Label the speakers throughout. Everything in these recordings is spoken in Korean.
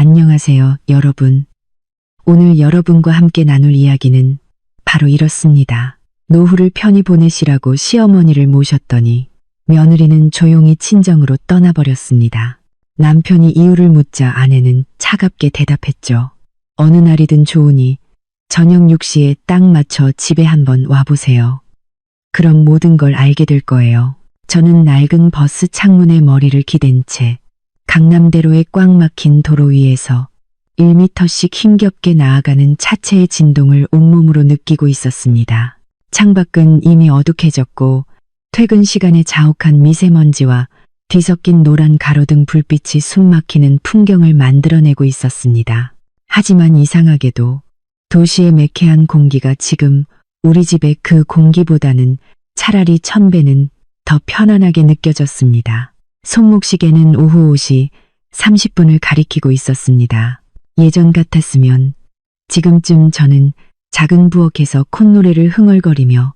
Speaker 1: 안녕하세요, 여러분. 오늘 여러분과 함께 나눌 이야기는 바로 이렇습니다. 노후를 편히 보내시라고 시어머니를 모셨더니 며느리는 조용히 친정으로 떠나버렸습니다. 남편이 이유를 묻자 아내는 차갑게 대답했죠. 어느 날이든 좋으니 저녁 6시에 딱 맞춰 집에 한번 와보세요. 그럼 모든 걸 알게 될 거예요. 저는 낡은 버스 창문에 머리를 기댄 채 강남대로의 꽉 막힌 도로 위에서 1미터씩 힘겹게 나아가는 차체의 진동을 온몸으로 느끼고 있었습니다. 창밖은 이미 어둑해졌고 퇴근 시간에 자욱한 미세먼지와 뒤섞인 노란 가로등 불빛이 숨막히는 풍경을 만들어내고 있었습니다. 하지만 이상하게도 도시의 매캐한 공기가 지금 우리 집의 그 공기보다는 차라리 1000배는 더 편안하게 느껴졌습니다. 손목시계는 오후 5시 30분을 가리키고 있었습니다. 예전 같았으면 지금쯤 저는 작은 부엌에서 콧노래를 흥얼거리며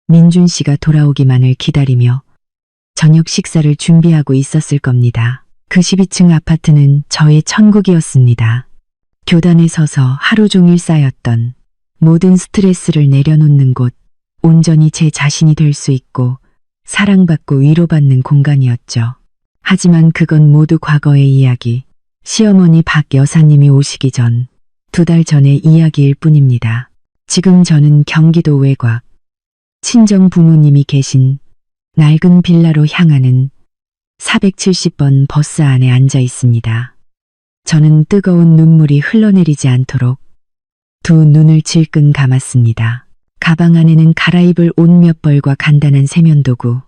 Speaker 1: 민준 씨가 돌아오기만을 기다리며 저녁 식사를 준비하고 있었을 겁니다. 그 12층 아파트는 저의 천국이었습니다. 교단에 서서 하루 종일 쌓였던 모든 스트레스를 내려놓는 곳, 온전히 제 자신이 될 수 있고 사랑받고 위로받는 공간이었죠. 하지만 그건 모두 과거의 이야기. 시어머니 박 여사님이 오시기 전 2달 전의 이야기일 뿐입니다. 지금 저는 경기도 외곽, 친정 부모님이 계신 낡은 빌라로 향하는 470번 버스 안에 앉아 있습니다. 저는 뜨거운 눈물이 흘러내리지 않도록 두 눈을 질끈 감았습니다. 가방 안에는 갈아입을 옷 몇 벌과 간단한 세면도구,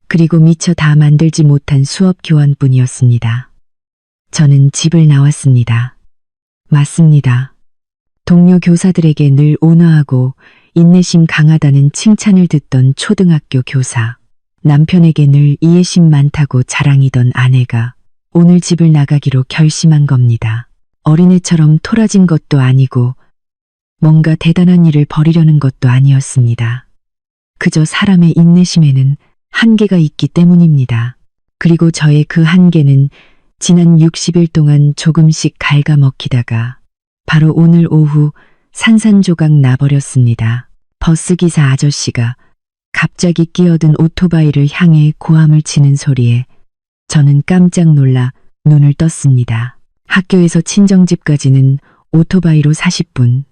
Speaker 1: 그리고 미처 다 만들지 못한 수업 교환뿐이었습니다. 저는 집을 나왔습니다. 맞습니다. 동료 교사들에게 늘 온화하고 인내심 강하다는 칭찬을 듣던 초등학교 교사, 남편에게 늘 이해심 많다고 자랑이던 아내가 오늘 집을 나가기로 결심한 겁니다. 어린애처럼 토라진 것도 아니고 뭔가 대단한 일을 벌이려는 것도 아니었습니다. 그저 사람의 인내심에는 한계가 있기 때문입니다. 그리고 저의 그 한계는 지난 60일 동안 조금씩 갉아먹히다가 바로 오늘 오후 산산조각 나버렸습니다. 버스기사 아저씨가 갑자기 끼어든 오토바이를 향해 고함을 치는 소리에 저는 깜짝 놀라 눈을 떴습니다. 학교에서 친정집까지는 오토바이로 40분,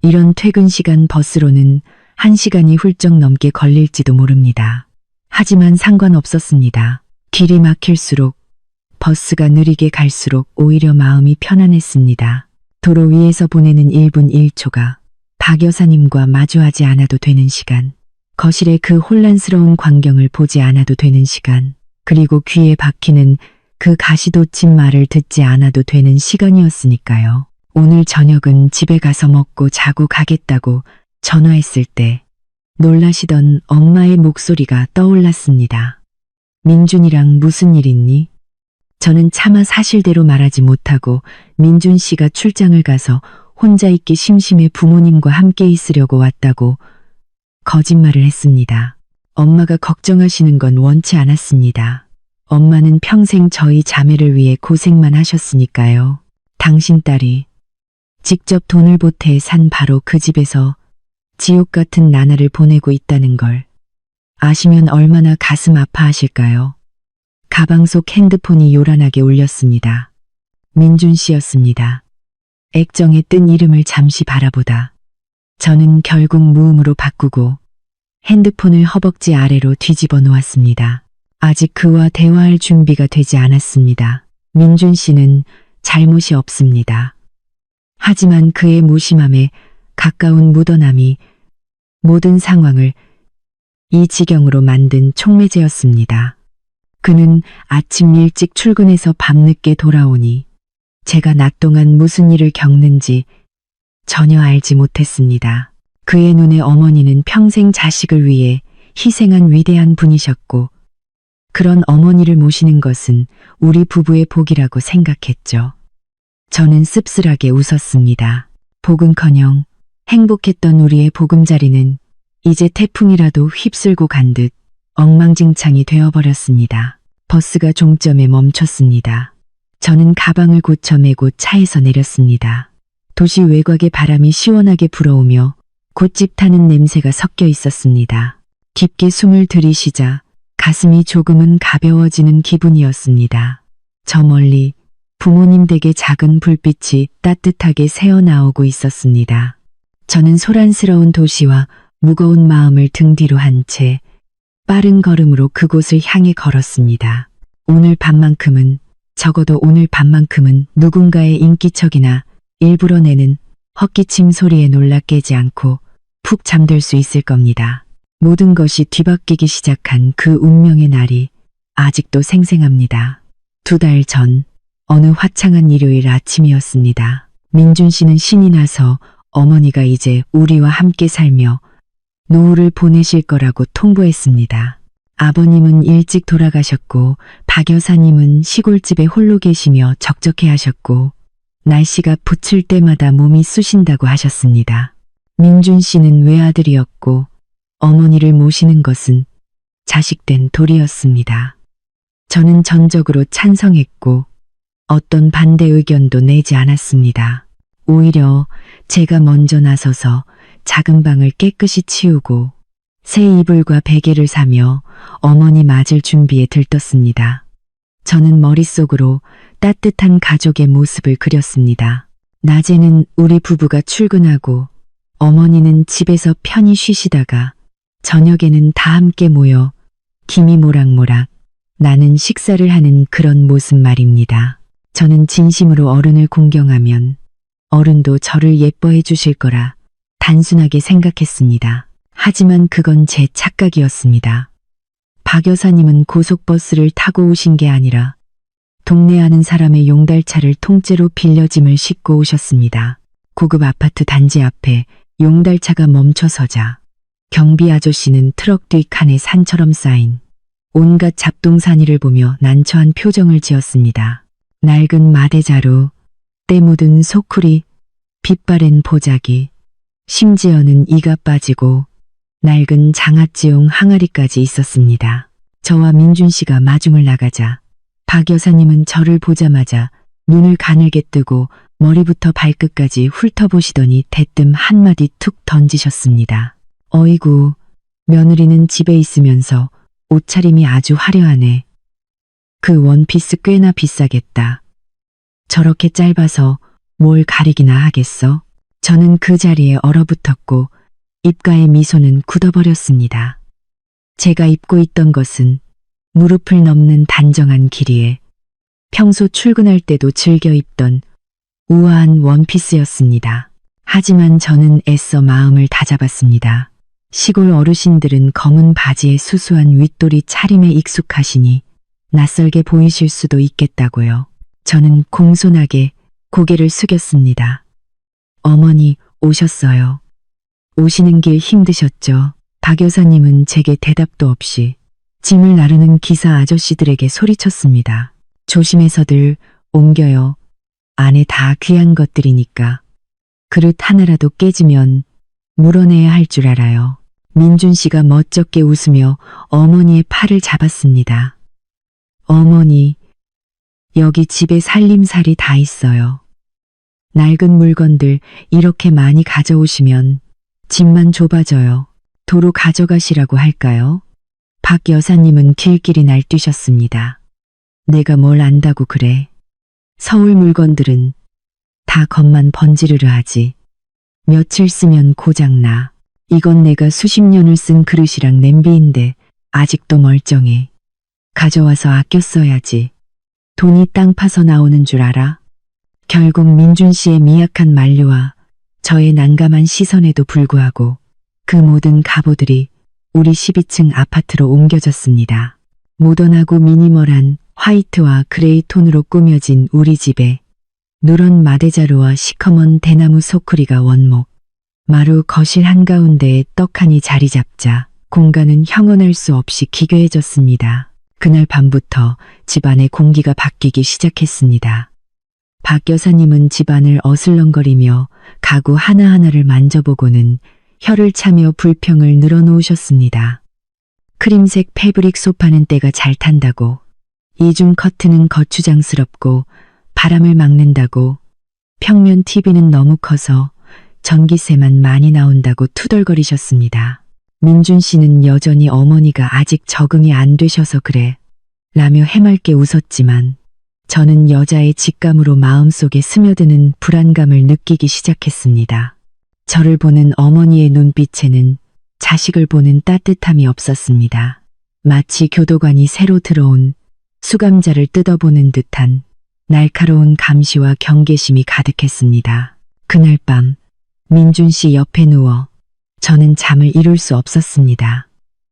Speaker 1: 이런 퇴근 시간 버스로는 1시간이 훌쩍 넘게 걸릴지도 모릅니다. 하지만 상관없었습니다. 길이 막힐수록, 버스가 느리게 갈수록 오히려 마음이 편안했습니다. 도로 위에서 보내는 1분 1초가 박 여사님과 마주하지 않아도 되는 시간, 거실의 그 혼란스러운 광경을 보지 않아도 되는 시간, 그리고 귀에 박히는 그 가시돋친 말을 듣지 않아도 되는 시간이었으니까요. 오늘 저녁은 집에 가서 먹고 자고 가겠다고 전화했을 때 놀라시던 엄마의 목소리가 떠올랐습니다. 민준이랑 무슨 일 있니? 저는 차마 사실대로 말하지 못하고 민준 씨가 출장을 가서 혼자 있기 심심해 부모님과 함께 있으려고 왔다고 거짓말을 했습니다. 엄마가 걱정하시는 건 원치 않았습니다. 엄마는 평생 저희 자매를 위해 고생만 하셨으니까요. 당신 딸이 직접 돈을 보태 산 바로 그 집에서 지옥 같은 나날을 보내고 있다는 걸 아시면 얼마나 가슴 아파하실까요? 가방 속 핸드폰이 요란하게 울렸습니다. 민준 씨였습니다. 액정에 뜬 이름을 잠시 바라보다 저는 결국 무음으로 바꾸고 핸드폰을 허벅지 아래로 뒤집어 놓았습니다. 아직 그와 대화할 준비가 되지 않았습니다. 민준 씨는 잘못이 없습니다. 하지만 그의 무심함에 가까운 묻어남이 모든 상황을 이 지경으로 만든 촉매제였습니다. 그는 아침 일찍 출근해서 밤늦게 돌아오니 제가 낮 동안 무슨 일을 겪는지 전혀 알지 못했습니다. 그의 눈에 어머니는 평생 자식을 위해 희생한 위대한 분이셨고 그런 어머니를 모시는 것은 우리 부부의 복이라고 생각했죠. 저는 씁쓸하게 웃었습니다. 복은커녕 행복했던 우리의 보금자리는 이제 태풍이라도 휩쓸고 간 듯 엉망진창이 되어버렸습니다. 버스가 종점에 멈췄습니다. 저는 가방을 고쳐 메고 차에서 내렸습니다. 도시 외곽의 바람이 시원하게 불어오며 곶집 타는 냄새가 섞여 있었습니다. 깊게 숨을 들이쉬자 가슴이 조금은 가벼워지는 기분이었습니다. 저 멀리 부모님 댁의 작은 불빛이 따뜻하게 새어나오고 있었습니다. 저는 소란스러운 도시와 무거운 마음을 등 뒤로 한 채 빠른 걸음으로 그곳을 향해 걸었습니다. 적어도 오늘 밤만큼은 누군가의 인기척이나 일부러 내는 헛기침 소리에 놀라 깨지 않고 푹 잠들 수 있을 겁니다. 모든 것이 뒤바뀌기 시작한 그 운명의 날이 아직도 생생합니다. 2달 전 어느 화창한 일요일 아침이었습니다. 민준 씨는 신이 나서 어머니가 이제 우리와 함께 살며 노후를 보내실 거라고 통보했습니다. 아버님은 일찍 돌아가셨고 박 여사님은 시골집에 홀로 계시며 적적해 하셨고 날씨가 붙을 때마다 몸이 쑤신다고 하셨습니다. 민준 씨는 외아들이었고 어머니를 모시는 것은 자식된 도리였습니다. 저는 전적으로 찬성했고 어떤 반대 의견도 내지 않았습니다. 오히려 제가 먼저 나서서 작은 방을 깨끗이 치우고 새 이불과 베개를 사며 어머니 맞을 준비에 들떴습니다. 저는 머릿속으로 따뜻한 가족의 모습을 그렸습니다. 낮에는 우리 부부가 출근하고 어머니는 집에서 편히 쉬시다가 저녁에는 다 함께 모여 김이 모락모락 나는 식사를 하는 그런 모습 말입니다. 저는 진심으로 어른을 공경하면 어른도 저를 예뻐해 주실 거라 단순하게 생각했습니다. 하지만 그건 제 착각이었습니다. 박 여사님은 고속버스를 타고 오신 게 아니라 동네 아는 사람의 용달차를 통째로 빌려 짐을 싣고 오셨습니다. 고급 아파트 단지 앞에 용달차가 멈춰서자 경비 아저씨는 트럭 뒤 칸에 산처럼 쌓인 온갖 잡동사니를 보며 난처한 표정을 지었습니다. 낡은 마대자루, 때 묻은 소쿠리, 빛바랜 보자기, 심지어는 이가 빠지고 낡은 장아찌용 항아리까지 있었습니다. 저와 민준 씨가 마중을 나가자 박 여사님은 저를 보자마자 눈을 가늘게 뜨고 머리부터 발끝까지 훑어보시더니 대뜸 한마디 툭 던지셨습니다. 어이구, 며느리는 집에 있으면서 옷차림이 아주 화려하네. 그 원피스 꽤나 비싸겠다. 저렇게 짧아서 뭘 가리기나 하겠어? 저는 그 자리에 얼어붙었고 입가의 미소는 굳어버렸습니다. 제가 입고 있던 것은 무릎을 넘는 단정한 길이에 평소 출근할 때도 즐겨 입던 우아한 원피스였습니다. 하지만 저는 애써 마음을 다잡았습니다. 시골 어르신들은 검은 바지에 수수한 윗도리 차림에 익숙하시니 낯설게 보이실 수도 있겠다고요. 저는 공손하게 고개를 숙였습니다. 어머니 오셨어요. 오시는 길 힘드셨죠? 박 여사님은 제게 대답도 없이 짐을 나르는 기사 아저씨들에게 소리쳤습니다. 조심해서들 옮겨요. 안에 다 귀한 것들이니까. 그릇 하나라도 깨지면 물어내야 할 줄 알아요. 민준 씨가 멋쩍게 웃으며 어머니의 팔을 잡았습니다. 어머니, 여기 집에 살림살이 다 있어요. 낡은 물건들 이렇게 많이 가져오시면 집만 좁아져요. 도로 가져가시라고 할까요? 박 여사님은 길길이 날뛰셨습니다. 내가 뭘 안다고 그래. 서울 물건들은 다 겉만 번지르르 하지. 며칠 쓰면 고장나. 이건 내가 수십 년을 쓴 그릇이랑 냄비인데 아직도 멀쩡해. 가져와서 아껴 써야지. 돈이 땅 파서 나오는 줄 알아? 결국 민준 씨의 미약한 만류와 저의 난감한 시선에도 불구하고 그 모든 갑오들이 우리 12층 아파트로 옮겨졌습니다. 모던하고 미니멀한 화이트와 그레이 톤으로 꾸며진 우리 집에 누런 마대자루와 시커먼 대나무 소쿠리가 원목, 마루 거실 한가운데에 떡하니 자리 잡자 공간은 형언할 수 없이 기괴해졌습니다. 그날 밤부터 집안의 공기가 바뀌기 시작했습니다. 박 여사님은 집안을 어슬렁거리며 가구 하나하나를 만져보고는 혀를 차며 불평을 늘어놓으셨습니다. 크림색 패브릭 소파는 때가 잘 탄다고, 이중 커튼은 거추장스럽고 바람을 막는다고, 평면 TV는 너무 커서 전기세만 많이 나온다고 투덜거리셨습니다. 민준 씨는 여전히 어머니가 아직 적응이 안 되셔서 그래 라며 해맑게 웃었지만 저는 여자의 직감으로 마음속에 스며드는 불안감을 느끼기 시작했습니다. 저를 보는 어머니의 눈빛에는 자식을 보는 따뜻함이 없었습니다. 마치 교도관이 새로 들어온 수감자를 뜯어보는 듯한 날카로운 감시와 경계심이 가득했습니다. 그날 밤 민준 씨 옆에 누워 저는 잠을 이룰 수 없었습니다.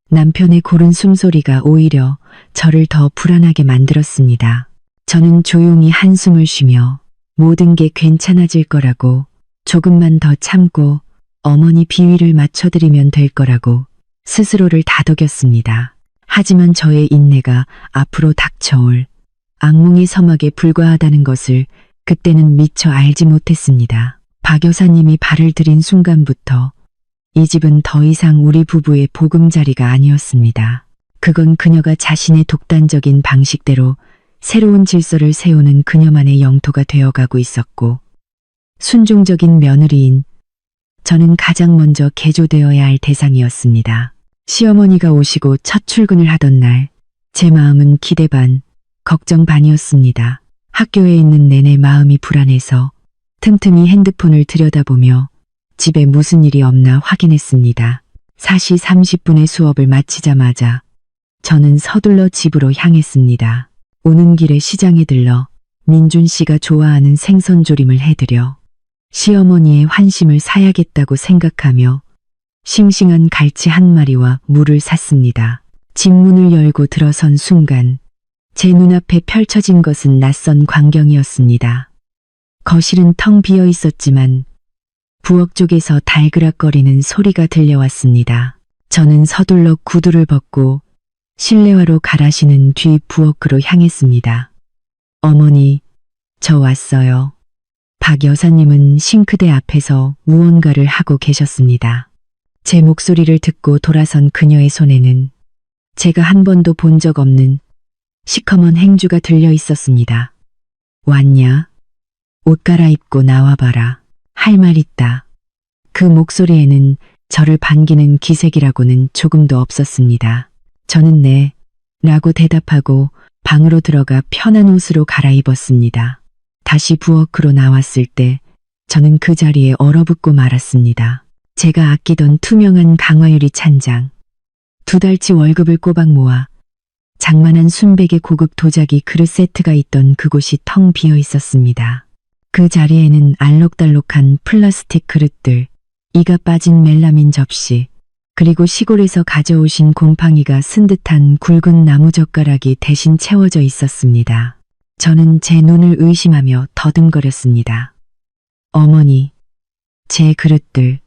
Speaker 1: 남편의 고른 숨소리가 오히려 저를 더 불안하게 만들었습니다. 저는 조용히 한숨을 쉬며 모든 게 괜찮아질 거라고, 조금만 더 참고 어머니 비위를 맞춰드리면 될 거라고 스스로를 다독였습니다. 하지만 저의 인내가 앞으로 닥쳐올 악몽의 서막에 불과하다는 것을 그때는 미처 알지 못했습니다. 박 여사님이 발을 들인 순간부터 이 집은 더 이상 우리 부부의 보금자리가 아니었습니다. 그건 그녀가 자신의 독단적인 방식대로 새로운 질서를 세우는 그녀만의 영토가 되어가고 있었고, 순종적인 며느리인 저는 가장 먼저 개조되어야 할 대상이었습니다. 시어머니가 오시고 첫 출근을 하던 날, 제 마음은 기대 반, 걱정 반이었습니다. 학교에 있는 내내 마음이 불안해서 틈틈이 핸드폰을 들여다보며 집에 무슨 일이 없나 확인했습니다. 4시 30분의 수업을 마치자마자 저는 서둘러 집으로 향했습니다. 오는 길에 시장에 들러 민준 씨가 좋아하는 생선조림을 해드려 시어머니의 환심을 사야겠다고 생각하며 싱싱한 갈치 한 마리와 물을 샀습니다. 집 문을 열고 들어선 순간 제 눈앞에 펼쳐진 것은 낯선 광경이었습니다. 거실은 텅 비어 있었지만 부엌 쪽에서 달그락거리는 소리가 들려왔습니다. 저는 서둘러 구두를 벗고 실내화로 갈아신은 뒤 부엌으로 향했습니다. 어머니, 저 왔어요. 박 여사님은 싱크대 앞에서 무언가를 하고 계셨습니다. 제 목소리를 듣고 돌아선 그녀의 손에는 제가 한 번도 본 적 없는 시커먼 행주가 들려 있었습니다. 왔냐? 옷 갈아입고 나와봐라. 할 말 있다. 그 목소리에는 저를 반기는 기색이라고는 조금도 없었습니다. 저는 네, 라고 대답하고 방으로 들어가 편한 옷으로 갈아입었습니다. 다시 부엌으로 나왔을 때 저는 그 자리에 얼어붙고 말았습니다. 제가 아끼던 투명한 강화유리 찬장, 2달치 월급을 꼬박 모아 장만한 순백의 고급 도자기 그릇 세트가 있던 그곳이 텅 비어 있었습니다. 그 자리에는 알록달록한 플라스틱 그릇들, 이가 빠진 멜라민 접시, 그리고 시골에서 가져오신 곰팡이가 쓴 듯한 굵은 나무젓가락이 대신 채워져 있었습니다. 저는 제 눈을 의심하며 더듬거렸습니다. 어머니, 제 그릇들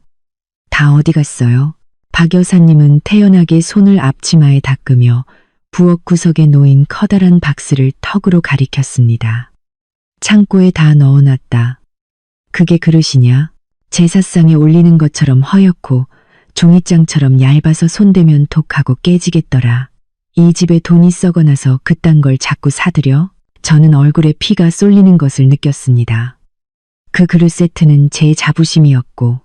Speaker 1: 다 어디 갔어요? 박 여사님은 태연하게 손을 앞치마에 닦으며 부엌 구석에 놓인 커다란 박스를 턱으로 가리켰습니다. 창고에 다 넣어놨다. 그게 그릇이냐? 제사상에 올리는 것처럼 허옇고 종이장처럼 얇아서 손대면 독하고 깨지겠더라. 이 집에 돈이 썩어나서 그딴 걸 자꾸 사들여? 저는 얼굴에 피가 쏠리는 것을 느꼈습니다. 그 그릇 세트는 제 자부심이었고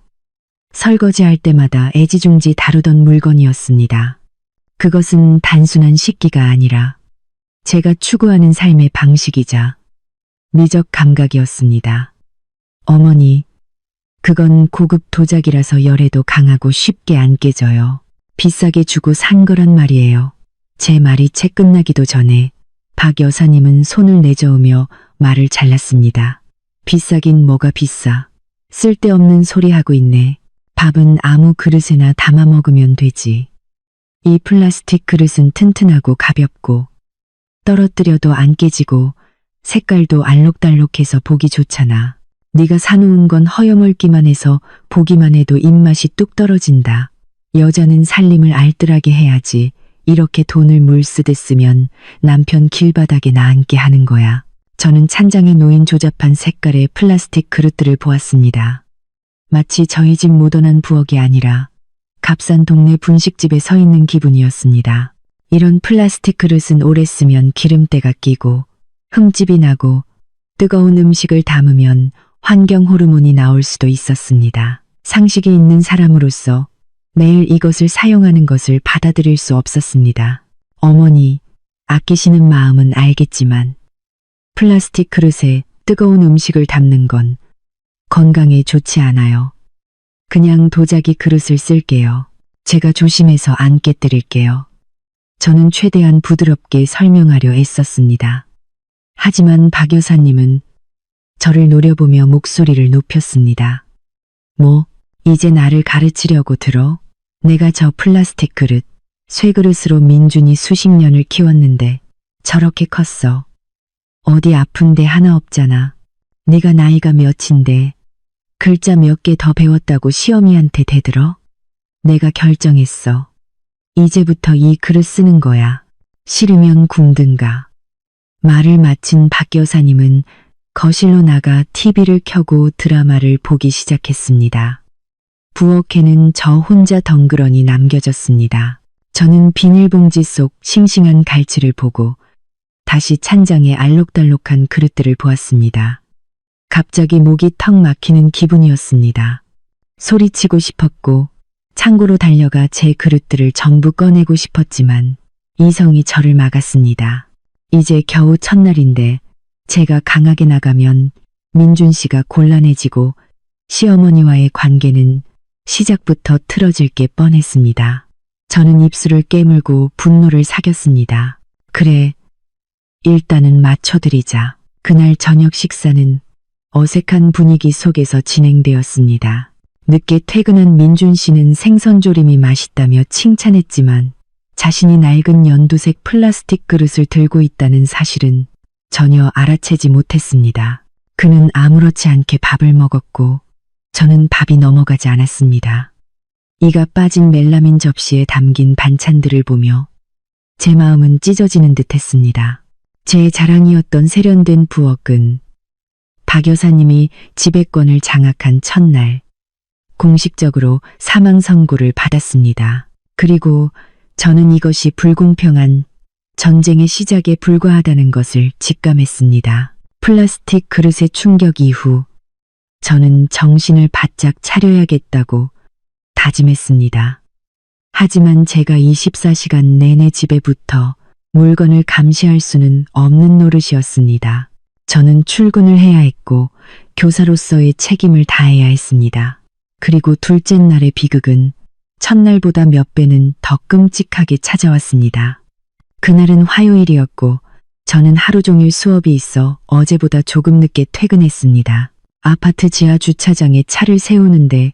Speaker 1: 설거지할 때마다 애지중지 다루던 물건이었습니다. 그것은 단순한 식기가 아니라 제가 추구하는 삶의 방식이자 미적 감각이었습니다. 어머니, 그건 고급 도자기라서 열에도 강하고 쉽게 안 깨져요. 비싸게 주고 산 거란 말이에요. 제 말이 채 끝나기도 전에 박 여사님은 손을 내저으며 말을 잘랐습니다. 비싸긴 뭐가 비싸. 쓸데없는 소리 하고 있네. 밥은 아무 그릇에나 담아 먹으면 되지. 이 플라스틱 그릇은 튼튼하고 가볍고 떨어뜨려도 안 깨지고 색깔도 알록달록해서 보기 좋잖아. 네가 사놓은 건 허여멀기만 해서 보기만 해도 입맛이 뚝 떨어진다. 여자는 살림을 알뜰하게 해야지. 이렇게 돈을 물쓰듯 쓰면 남편 길바닥에 나앉게 하는 거야. 저는 찬장에 놓인 조잡한 색깔의 플라스틱 그릇들을 보았습니다. 마치 저희 집 모던한 부엌이 아니라 값싼 동네 분식집에 서 있는 기분이었습니다. 이런 플라스틱 그릇은 오래 쓰면 기름때가 끼고 흠집이 나고 뜨거운 음식을 담으면 환경 호르몬이 나올 수도 있었습니다. 상식이 있는 사람으로서 매일 이것을 사용하는 것을 받아들일 수 없었습니다. 어머니, 아끼시는 마음은 알겠지만 플라스틱 그릇에 뜨거운 음식을 담는 건 건강에 좋지 않아요. 그냥 도자기 그릇을 쓸게요. 제가 조심해서 안 깨뜨릴게요. 저는 최대한 부드럽게 설명하려 애썼습니다. 하지만 박 여사님은 저를 노려보며 목소리를 높였습니다. 뭐, 이제 나를 가르치려고 들어? 내가 저 플라스틱 그릇, 쇠그릇으로 민준이 수십 년을 키웠는데 저렇게 컸어. 어디 아픈 데 하나 없잖아. 네가 나이가 몇인데 글자 몇 개 더 배웠다고 시어미한테 대들어? 내가 결정했어. 이제부터 이 그릇 쓰는 거야. 싫으면 굶든가. 말을 마친 박 여사님은 거실로 나가 TV를 켜고 드라마를 보기 시작했습니다. 부엌에는 저 혼자 덩그러니 남겨졌습니다. 저는 비닐봉지 속 싱싱한 갈치를 보고 다시 찬장에 알록달록한 그릇들을 보았습니다. 갑자기 목이 턱 막히는 기분이었습니다. 소리치고 싶었고 창고로 달려가 제 그릇들을 전부 꺼내고 싶었지만 이성이 저를 막았습니다. 이제 겨우 첫날인데 제가 강하게 나가면 민준 씨가 곤란해지고 시어머니와의 관계는 시작부터 틀어질 게 뻔했습니다. 저는 입술을 깨물고 분노를 사겼습니다. 그래, 일단은 맞춰드리자. 그날 저녁 식사는 어색한 분위기 속에서 진행되었습니다. 늦게 퇴근한 민준 씨는 생선조림이 맛있다며 칭찬했지만 자신이 낡은 연두색 플라스틱 그릇을 들고 있다는 사실은 전혀 알아채지 못했습니다. 그는 아무렇지 않게 밥을 먹었고 저는 밥이 넘어가지 않았습니다. 이가 빠진 멜라민 접시에 담긴 반찬들을 보며 제 마음은 찢어지는 듯했습니다. 제 자랑이었던 세련된 부엌은 박 여사님이 지배권을 장악한 첫날 공식적으로 사망 선고를 받았습니다. 그리고 저는 이것이 불공평한 전쟁의 시작에 불과하다는 것을 직감했습니다. 플라스틱 그릇의 충격 이후 저는 정신을 바짝 차려야겠다고 다짐했습니다. 하지만 제가 24시간 내내 집에 붙어 물건을 감시할 수는 없는 노릇이었습니다. 저는 출근을 해야 했고 교사로서의 책임을 다해야 했습니다. 그리고 둘째 날의 비극은 첫날보다 몇 배는 더 끔찍하게 찾아왔습니다. 그날은 화요일이었고 저는 하루 종일 수업이 있어 어제보다 조금 늦게 퇴근했습니다. 아파트 지하 주차장에 차를 세우는데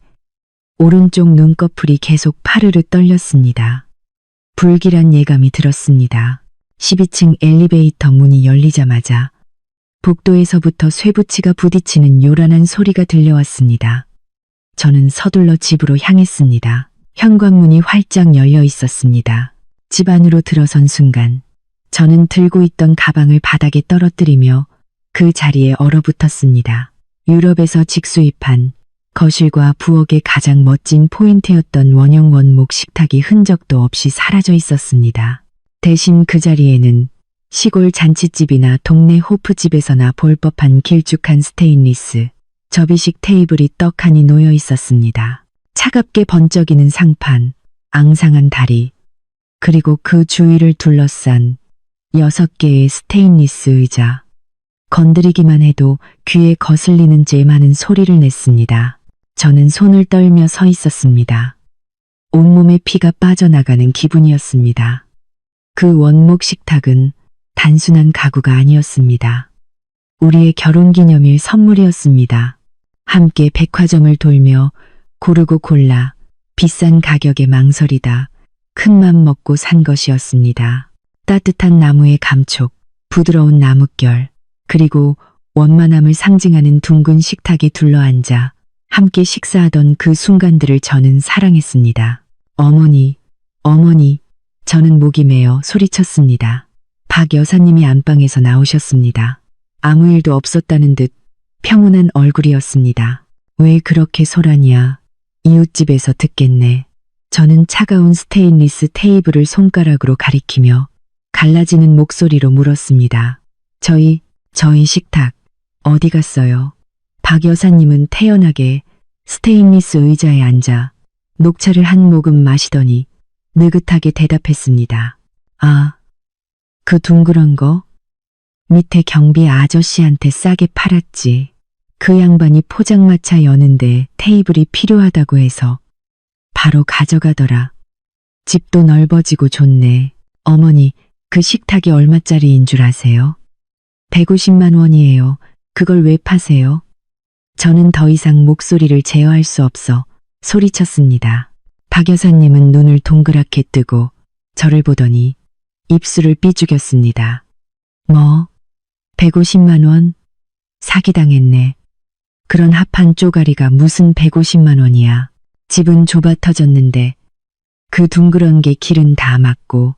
Speaker 1: 오른쪽 눈꺼풀이 계속 파르르 떨렸습니다. 불길한 예감이 들었습니다. 12층 엘리베이터 문이 열리자마자 복도에서부터 쇠붙이가 부딪히는 요란한 소리가 들려왔습니다. 저는 서둘러 집으로 향했습니다. 현관문이 활짝 열려 있었습니다. 집 안으로 들어선 순간 저는 들고 있던 가방을 바닥에 떨어뜨리며 그 자리에 얼어붙었습니다. 유럽에서 직수입한 거실과 부엌의 가장 멋진 포인트였던 원형 원목 식탁이 흔적도 없이 사라져 있었습니다. 대신 그 자리에는 시골 잔칫집이나 동네 호프집에서나 볼 법한 길쭉한 스테인리스 접이식 테이블이 떡하니 놓여 있었습니다. 차갑게 번쩍이는 상판, 앙상한 다리, 그리고 그 주위를 둘러싼 6개의 스테인리스 의자. 건드리기만 해도 귀에 거슬리는 제 많은 소리를 냈습니다. 저는 손을 떨며 서 있었습니다. 온몸에 피가 빠져나가는 기분이었습니다. 그 원목 식탁은 단순한 가구가 아니었습니다. 우리의 결혼기념일 선물이었습니다. 함께 백화점을 돌며 고르고 골라 비싼 가격에 망설이다 큰맘 먹고 산 것이었습니다. 따뜻한 나무의 감촉, 부드러운 나뭇결, 그리고 원만함을 상징하는 둥근 식탁에 둘러앉아 함께 식사하던 그 순간들을 저는 사랑했습니다. 어머니, 어머니, 저는 목이 메어 소리쳤습니다. 박 여사님이 안방에서 나오셨습니다. 아무 일도 없었다는 듯 평온한 얼굴이었습니다. 왜 그렇게 소란이야? 이웃집에서 듣겠네. 저는 차가운 스테인리스 테이블을 손가락으로 가리키며 갈라지는 목소리로 물었습니다. 저희 식탁, 어디 갔어요? 박 여사님은 태연하게 스테인리스 의자에 앉아 녹차를 한 모금 마시더니 느긋하게 대답했습니다. 아, 그 둥그런 거? 밑에 경비 아저씨한테 싸게 팔았지. 그 양반이 포장마차 여는데 테이블이 필요하다고 해서 바로 가져가더라. 집도 넓어지고 좋네. 어머니, 그 식탁이 얼마짜리인 줄 아세요? 150만 원이에요. 그걸 왜 파세요? 저는 더 이상 목소리를 제어할 수 없어 소리쳤습니다. 박 여사님은 눈을 동그랗게 뜨고 저를 보더니 입술을 삐죽였습니다. 뭐? 150만 원? 사기당했네. 그런 합한 쪼가리가 무슨 150만 원이야. 집은 좁아 터졌는데 그 둥그런 게 길은 다 막고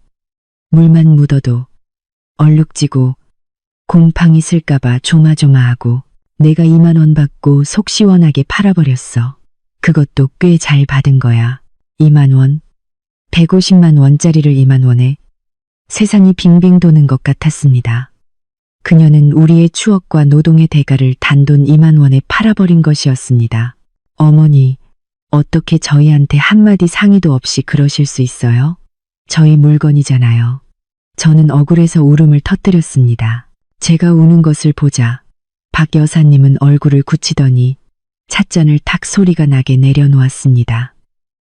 Speaker 1: 물만 묻어도 얼룩지고 곰팡이 쓸까봐 조마조마하고 내가 2만 원 받고 속 시원하게 팔아버렸어. 그것도 꽤 잘 받은 거야. 2만 원? 150만 원짜리를 2만 원에 세상이 빙빙 도는 것 같았습니다. 그녀는 우리의 추억과 노동의 대가를 단돈 2만 원에 팔아버린 것이었습니다. 어머니, 어떻게 저희한테 한마디 상의도 없이 그러실 수 있어요? 저희 물건이잖아요. 저는 억울해서 울음을 터뜨렸습니다. 제가 우는 것을 보자 박 여사님은 얼굴을 굳히더니 찻잔을 탁 소리가 나게 내려놓았습니다.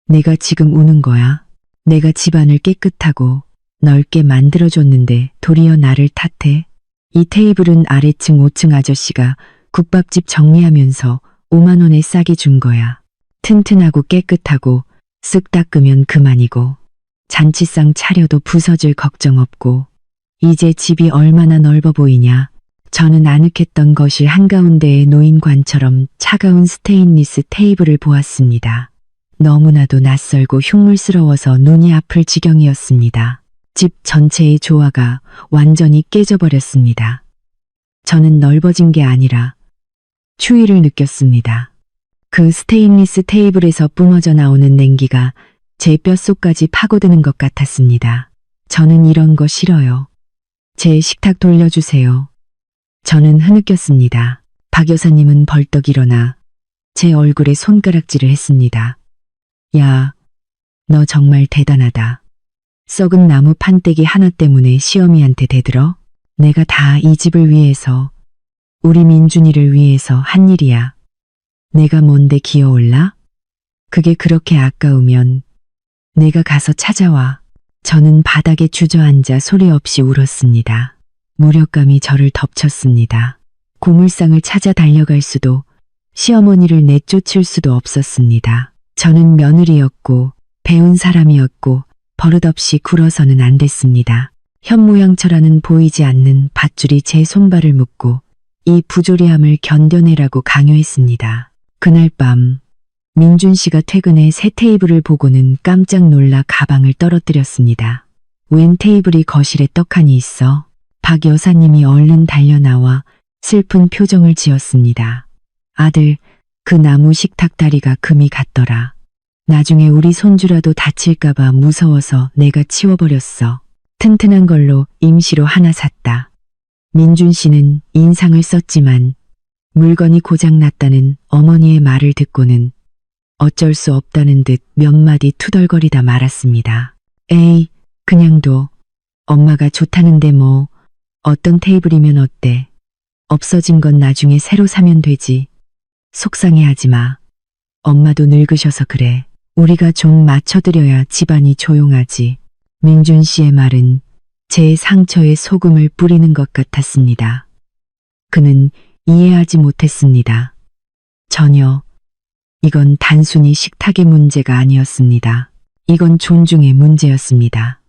Speaker 1: 내가 지금 우는 거야? 내가 집안을 깨끗하고 넓게 만들어줬는데 도리어 나를 탓해? 이 테이블은 아래층 5층 아저씨가 국밥집 정리하면서 5만 원에 싸게 준 거야. 튼튼하고 깨끗하고 쓱 닦으면 그만이고 잔치상 차려도 부서질 걱정 없고 이제 집이 얼마나 넓어 보이냐. 저는 아늑했던 거실 한가운데에 놓인 관처럼 차가운 스테인리스 테이블을 보았습니다. 너무나도 낯설고 흉물스러워서 눈이 아플 지경이었습니다. 집 전체의 조화가 완전히 깨져버렸습니다. 저는 넓어진 게 아니라 추위를 느꼈습니다. 그 스테인리스 테이블에서 뿜어져 나오는 냉기가 제 뼛속까지 파고드는 것 같았습니다. 저는 이런 거 싫어요. 제 식탁 돌려주세요. 저는 흐느꼈습니다. 박 여사님은 벌떡 일어나 제 얼굴에 손가락질을 했습니다. 야, 너 정말 대단하다. 썩은 나무 판때기 하나 때문에 시어미한테 대들어? 내가 다 이 집을 위해서, 우리 민준이를 위해서 한 일이야. 내가 뭔데 기어올라? 그게 그렇게 아까우면 내가 가서 찾아와. 저는 바닥에 주저앉아 소리 없이 울었습니다. 무력감이 저를 덮쳤습니다. 고물상을 찾아 달려갈 수도 시어머니를 내쫓을 수도 없었습니다. 저는 며느리였고 배운 사람이었고 버릇없이 굴어서는 안 됐습니다. 현모양처라는 보이지 않는 밧줄이 제 손발을 묶고 이 부조리함을 견뎌내라고 강요했습니다. 그날 밤 민준 씨가 퇴근해 새 테이블을 보고는 깜짝 놀라 가방을 떨어뜨렸습니다. 웬 테이블이 거실에 떡하니 있어? 박 여사님이 얼른 달려나와 슬픈 표정을 지었습니다. 아들, 그 나무 식탁 다리가 금이 갔더라. 나중에 우리 손주라도 다칠까봐 무서워서 내가 치워버렸어. 튼튼한 걸로 임시로 하나 샀다. 민준 씨는 인상을 썼지만 물건이 고장났다는 어머니의 말을 듣고는 어쩔 수 없다는 듯 몇 마디 투덜거리다 말았습니다. 에이, 그냥 둬. 엄마가 좋다는데 뭐 어떤 테이블이면 어때? 없어진 건 나중에 새로 사면 되지. 속상해하지 마. 엄마도 늙으셔서 그래. 우리가 좀 맞춰드려야 집안이 조용하지. 민준 씨의 말은 제 상처에 소금을 뿌리는 것 같았습니다. 그는 이해하지 못했습니다. 전혀. 이건 단순히 식탁의 문제가 아니었습니다. 이건 존중의 문제였습니다.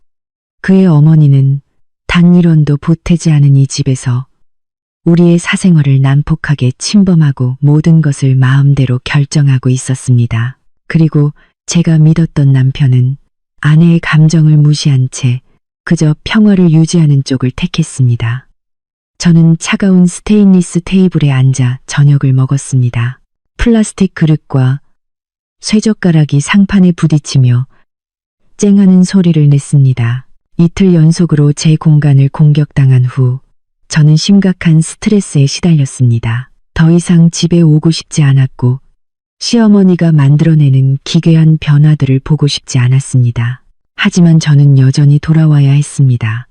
Speaker 1: 그의 어머니는 단 1원도 보태지 않은 이 집에서 우리의 사생활을 난폭하게 침범하고 모든 것을 마음대로 결정하고 있었습니다. 그리고 제가 믿었던 남편은 아내의 감정을 무시한 채 그저 평화를 유지하는 쪽을 택했습니다. 저는 차가운 스테인리스 테이블에 앉아 저녁을 먹었습니다. 플라스틱 그릇과 쇠젓가락이 상판에 부딪히며 쨍하는 소리를 냈습니다. 이틀 연속으로 제 공간을 공격당한 후 저는 심각한 스트레스에 시달렸습니다. 더 이상 집에 오고 싶지 않았고 시어머니가 만들어내는 기괴한 변화들을 보고 싶지 않았습니다. 하지만 저는 여전히 돌아와야 했습니다.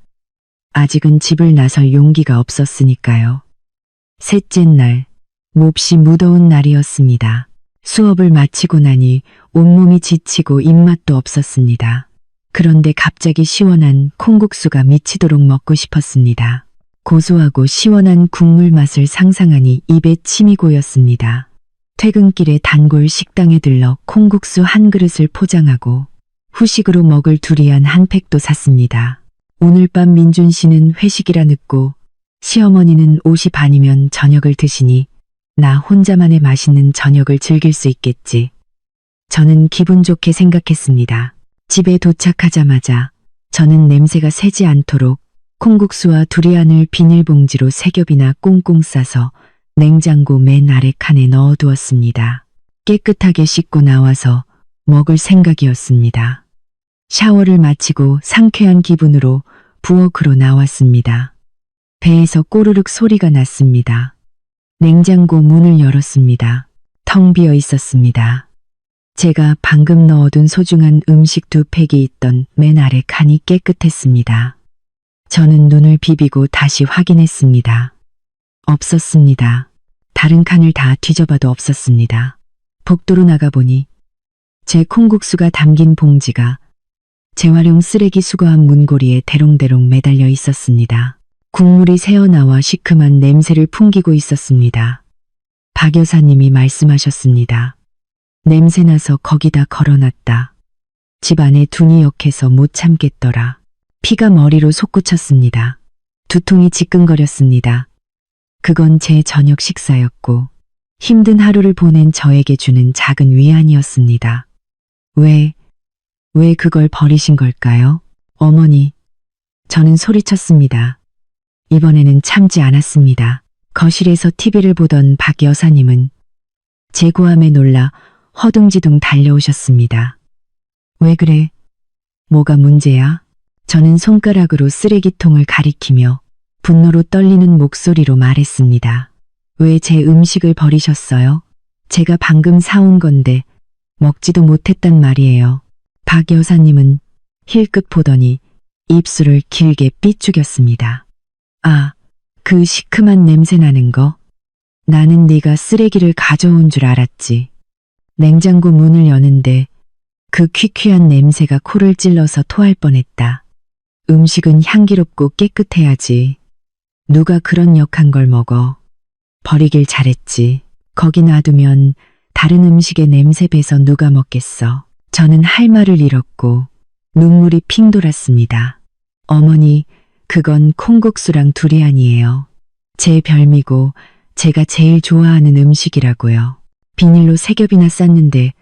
Speaker 1: 아직은 집을 나설 용기가 없었으니까요. 셋째 날, 몹시 무더운 날이었습니다. 수업을 마치고 나니 온몸이 지치고 입맛도 없었습니다. 그런데 갑자기 시원한 콩국수가 미치도록 먹고 싶었습니다. 고소하고 시원한 국물 맛을 상상하니 입에 침이 고였습니다. 퇴근길에 단골 식당에 들러 콩국수 한 그릇을 포장하고 후식으로 먹을 두리안 한 팩도 샀습니다. 오늘 밤 민준 씨는 회식이라 늦고 시어머니는 5시 반이면 저녁을 드시니 나 혼자만의 맛있는 저녁을 즐길 수 있겠지. 저는 기분 좋게 생각했습니다. 집에 도착하자마자 저는 냄새가 새지 않도록 콩국수와 두리안을 비닐봉지로 3겹이나 꽁꽁 싸서 냉장고 맨 아래 칸에 넣어두었습니다. 깨끗하게 씻고 나와서 먹을 생각이었습니다. 샤워를 마치고 상쾌한 기분으로 부엌으로 나왔습니다. 배에서 꼬르륵 소리가 났습니다. 냉장고 문을 열었습니다. 텅 비어 있었습니다. 제가 방금 넣어둔 소중한 음식 2팩이 있던 맨 아래 칸이 깨끗했습니다. 저는 눈을 비비고 다시 확인했습니다. 없었습니다. 다른 칸을 다 뒤져봐도 없었습니다. 복도로 나가보니 제 콩국수가 담긴 봉지가 재활용 쓰레기 수거함 문고리에 대롱대롱 매달려 있었습니다. 국물이 새어나와 시큼한 냄새를 풍기고 있었습니다. 박 여사님이 말씀하셨습니다. 냄새나서 거기다 걸어놨다. 집 안에 둔이 역해서 못 참겠더라. 피가 머리로 솟구쳤습니다. 두통이 지끈거렸습니다. 그건 제 저녁 식사였고 힘든 하루를 보낸 저에게 주는 작은 위안이었습니다. 왜 그걸 버리신 걸까요? 어머니, 저는 소리쳤습니다. 이번에는 참지 않았습니다. 거실에서 TV를 보던 박 여사님은 제 고함에 놀라 허둥지둥 달려오셨습니다. 왜 그래? 뭐가 문제야? 저는 손가락으로 쓰레기통을 가리키며 분노로 떨리는 목소리로 말했습니다. 왜 제 음식을 버리셨어요? 제가 방금 사온 건데 먹지도 못했단 말이에요. 박 여사님은 힐끗 보더니 입술을 길게 삐죽였습니다. 아, 그 시큼한 냄새 나는 거. 나는 네가 쓰레기를 가져온 줄 알았지. 냉장고 문을 여는데 그 퀴퀴한 냄새가 코를 찔러서 토할 뻔했다. 음식은 향기롭고 깨끗해야지. 누가 그런 역한 걸 먹어. 버리길 잘했지. 거기 놔두면 다른 음식에 냄새 배서 누가 먹겠어. 저는 할 말을 잃었고 눈물이 핑 돌았습니다. 어머니, 그건 콩국수랑 두리안이에요. 제 별미고 제가 제일 좋아하는 음식이라고요. 비닐로 3겹이나 쌌는데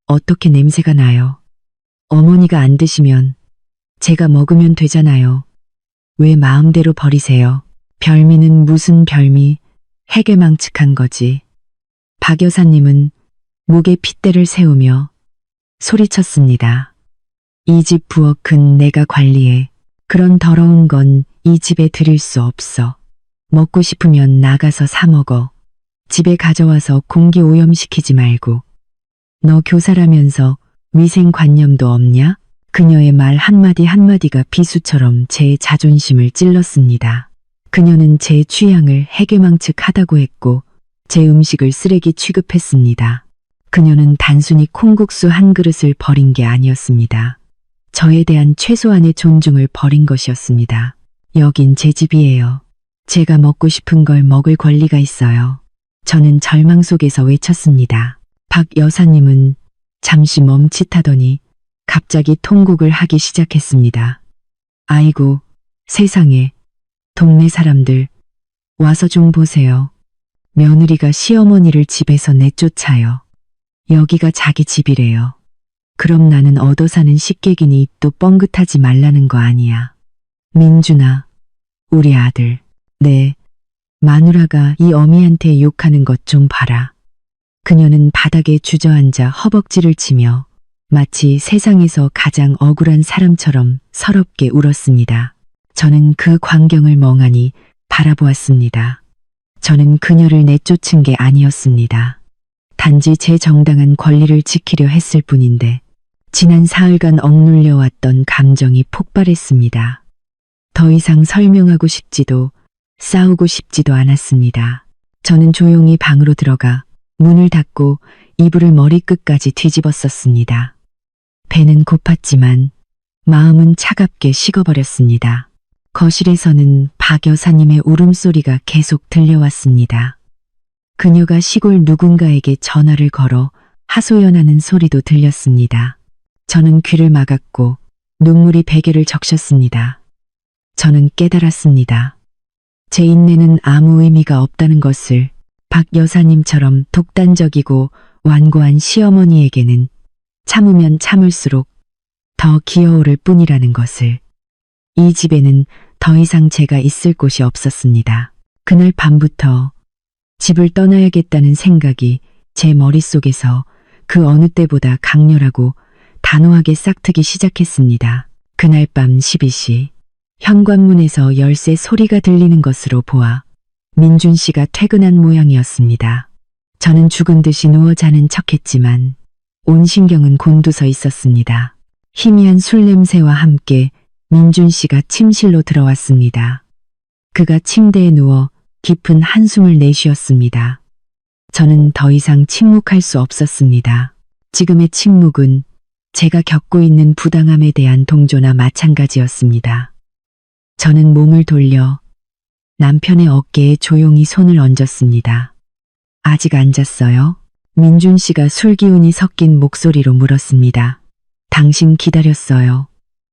Speaker 1: 어떻게 냄새가 나요? 어머니가 안 드시면 제가 먹으면 되잖아요. 왜 마음대로 버리세요? 별미는 무슨 별미, 해괴망측한 거지. 박 여사님은 목에 핏대를 세우며 소리쳤습니다. 이 집 부엌은 내가 관리해. 그런 더러운 건 이 집에 들일 수 없어. 먹고 싶으면 나가서 사 먹어. 집에 가져와서 공기 오염시키지 말고. 너 교사라면서 위생관념도 없냐? 그녀의 말 한마디 한마디가 비수처럼 제 자존심을 찔렀습니다. 그녀는 제 취향을 해괴망측하다고 했고 제 음식을 쓰레기 취급했습니다. 그녀는 단순히 콩국수 한 그릇을 버린 게 아니었습니다. 저에 대한 최소한의 존중을 버린 것이었습니다. 여긴 제 집이에요. 제가 먹고 싶은 걸 먹을 권리가 있어요. 저는 절망 속에서 외쳤습니다. 박 여사님은 잠시 멈칫하더니 갑자기 통곡을 하기 시작했습니다. 아이고, 세상에. 동네 사람들, 와서 좀 보세요. 며느리가 시어머니를 집에서 내쫓아요. 여기가 자기 집이래요. 그럼 나는 얻어 사는 식객이니 입도 뻥긋하지 말라는 거 아니야. 민준아, 우리 아들. 네, 마누라가 이 어미한테 욕하는 것 좀 봐라. 그녀는 바닥에 주저앉아 허벅지를 치며 마치 세상에서 가장 억울한 사람처럼 서럽게 울었습니다. 저는 그 광경을 멍하니 바라보았습니다. 저는 그녀를 내쫓은 게 아니었습니다. 단지 제 정당한 권리를 지키려 했을 뿐인데 지난 사흘간 억눌려왔던 감정이 폭발했습니다. 더 이상 설명하고 싶지도 싸우고 싶지도 않았습니다. 저는 조용히 방으로 들어가 문을 닫고 이불을 머리끝까지 뒤집었었습니다. 배는 고팠지만 마음은 차갑게 식어버렸습니다. 거실에서는 박 여사님의 울음소리가 계속 들려왔습니다. 그녀가 시골 누군가에게 전화를 걸어 하소연하는 소리도 들렸습니다. 저는 귀를 막았고 눈물이 베개를 적셨습니다. 저는 깨달았습니다. 제 인내는 아무 의미가 없다는 것을. 박 여사님처럼 독단적이고 완고한 시어머니에게는 참으면 참을수록 더 기어오를 뿐이라는 것을. 이 집에는 더 이상 제가 있을 곳이 없었습니다. 그날 밤부터 집을 떠나야겠다는 생각이 제 머릿속에서 그 어느 때보다 강렬하고 단호하게 싹트기 시작했습니다. 그날 밤 12시 현관문에서 열쇠 소리가 들리는 것으로 보아 민준 씨가 퇴근한 모양이었습니다. 저는 죽은 듯이 누워 자는 척했지만 온 신경은 곤두서 있었습니다. 희미한 술 냄새와 함께 민준 씨가 침실로 들어왔습니다. 그가 침대에 누워 깊은 한숨을 내쉬었습니다. 저는 더 이상 침묵할 수 없었습니다. 지금의 침묵은 제가 겪고 있는 부당함에 대한 동조나 마찬가지였습니다. 저는 몸을 돌려 남편의 어깨에 조용히 손을 얹었습니다. 아직 안 잤어요? 민준 씨가 술 기운이 섞인 목소리로 물었습니다. 당신 기다렸어요.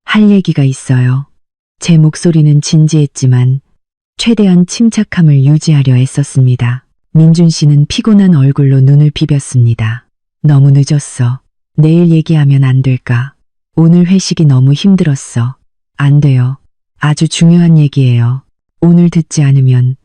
Speaker 1: 할 얘기가 있어요. 제 목소리는 진지했지만 최대한 침착함을 유지하려 애썼습니다. 민준 씨는 피곤한 얼굴로 눈을 비볐습니다. 너무 늦었어. 내일 얘기하면 안 될까? 오늘 회식이 너무 힘들었어. 안 돼요. 아주 중요한 얘기예요. 오늘 듣지 않으면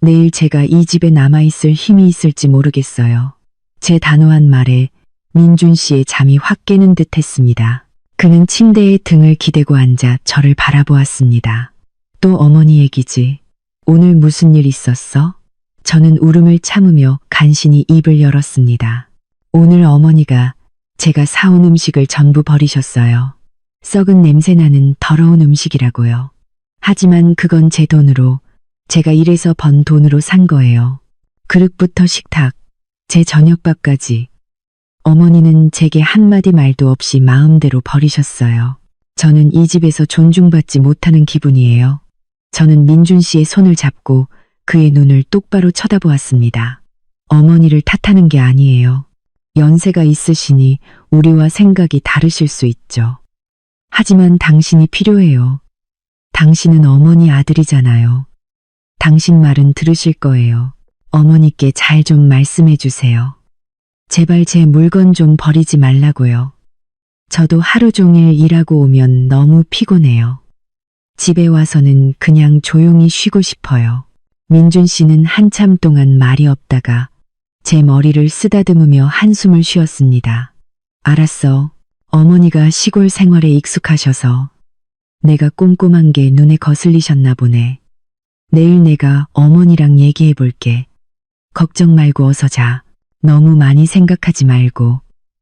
Speaker 1: 내일 제가 이 집에 남아있을 힘이 있을지 모르겠어요. 제 단호한 말에 민준 씨의 잠이 확 깨는 듯 했습니다. 그는 침대에 등을 기대고 앉아 저를 바라보았습니다. 또 어머니 얘기지. 오늘 무슨 일 있었어? 저는 울음을 참으며 간신히 입을 열었습니다. 오늘 어머니가 제가 사온 음식을 전부 버리셨어요. 썩은 냄새나는 더러운 음식이라고요. 하지만 그건 제 돈으로, 제가 일해서 번 돈으로 산 거예요. 그릇부터 식탁, 제 저녁밥까지. 어머니는 제게 한마디 말도 없이 마음대로 버리셨어요. 저는 이 집에서 존중받지 못하는 기분이에요. 저는 민준 씨의 손을 잡고 그의 눈을 똑바로 쳐다보았습니다. 어머니를 탓하는 게 아니에요. 연세가 있으시니 우리와 생각이 다르실 수 있죠. 하지만 당신이 필요해요. 당신은 어머니 아들이잖아요. 당신 말은 들으실 거예요. 어머니께 잘 좀 말씀해 주세요. 제발 제 물건 좀 버리지 말라고요. 저도 하루 종일 일하고 오면 너무 피곤해요. 집에 와서는 그냥 조용히 쉬고 싶어요. 민준 씨는 한참 동안 말이 없다가 제 머리를 쓰다듬으며 한숨을 쉬었습니다. 알았어. 어머니가 시골 생활에 익숙하셔서 내가 꼼꼼한 게 눈에 거슬리셨나 보네. 내일 내가 어머니랑 얘기해 볼게. 걱정 말고 어서 자. 너무 많이 생각하지 말고.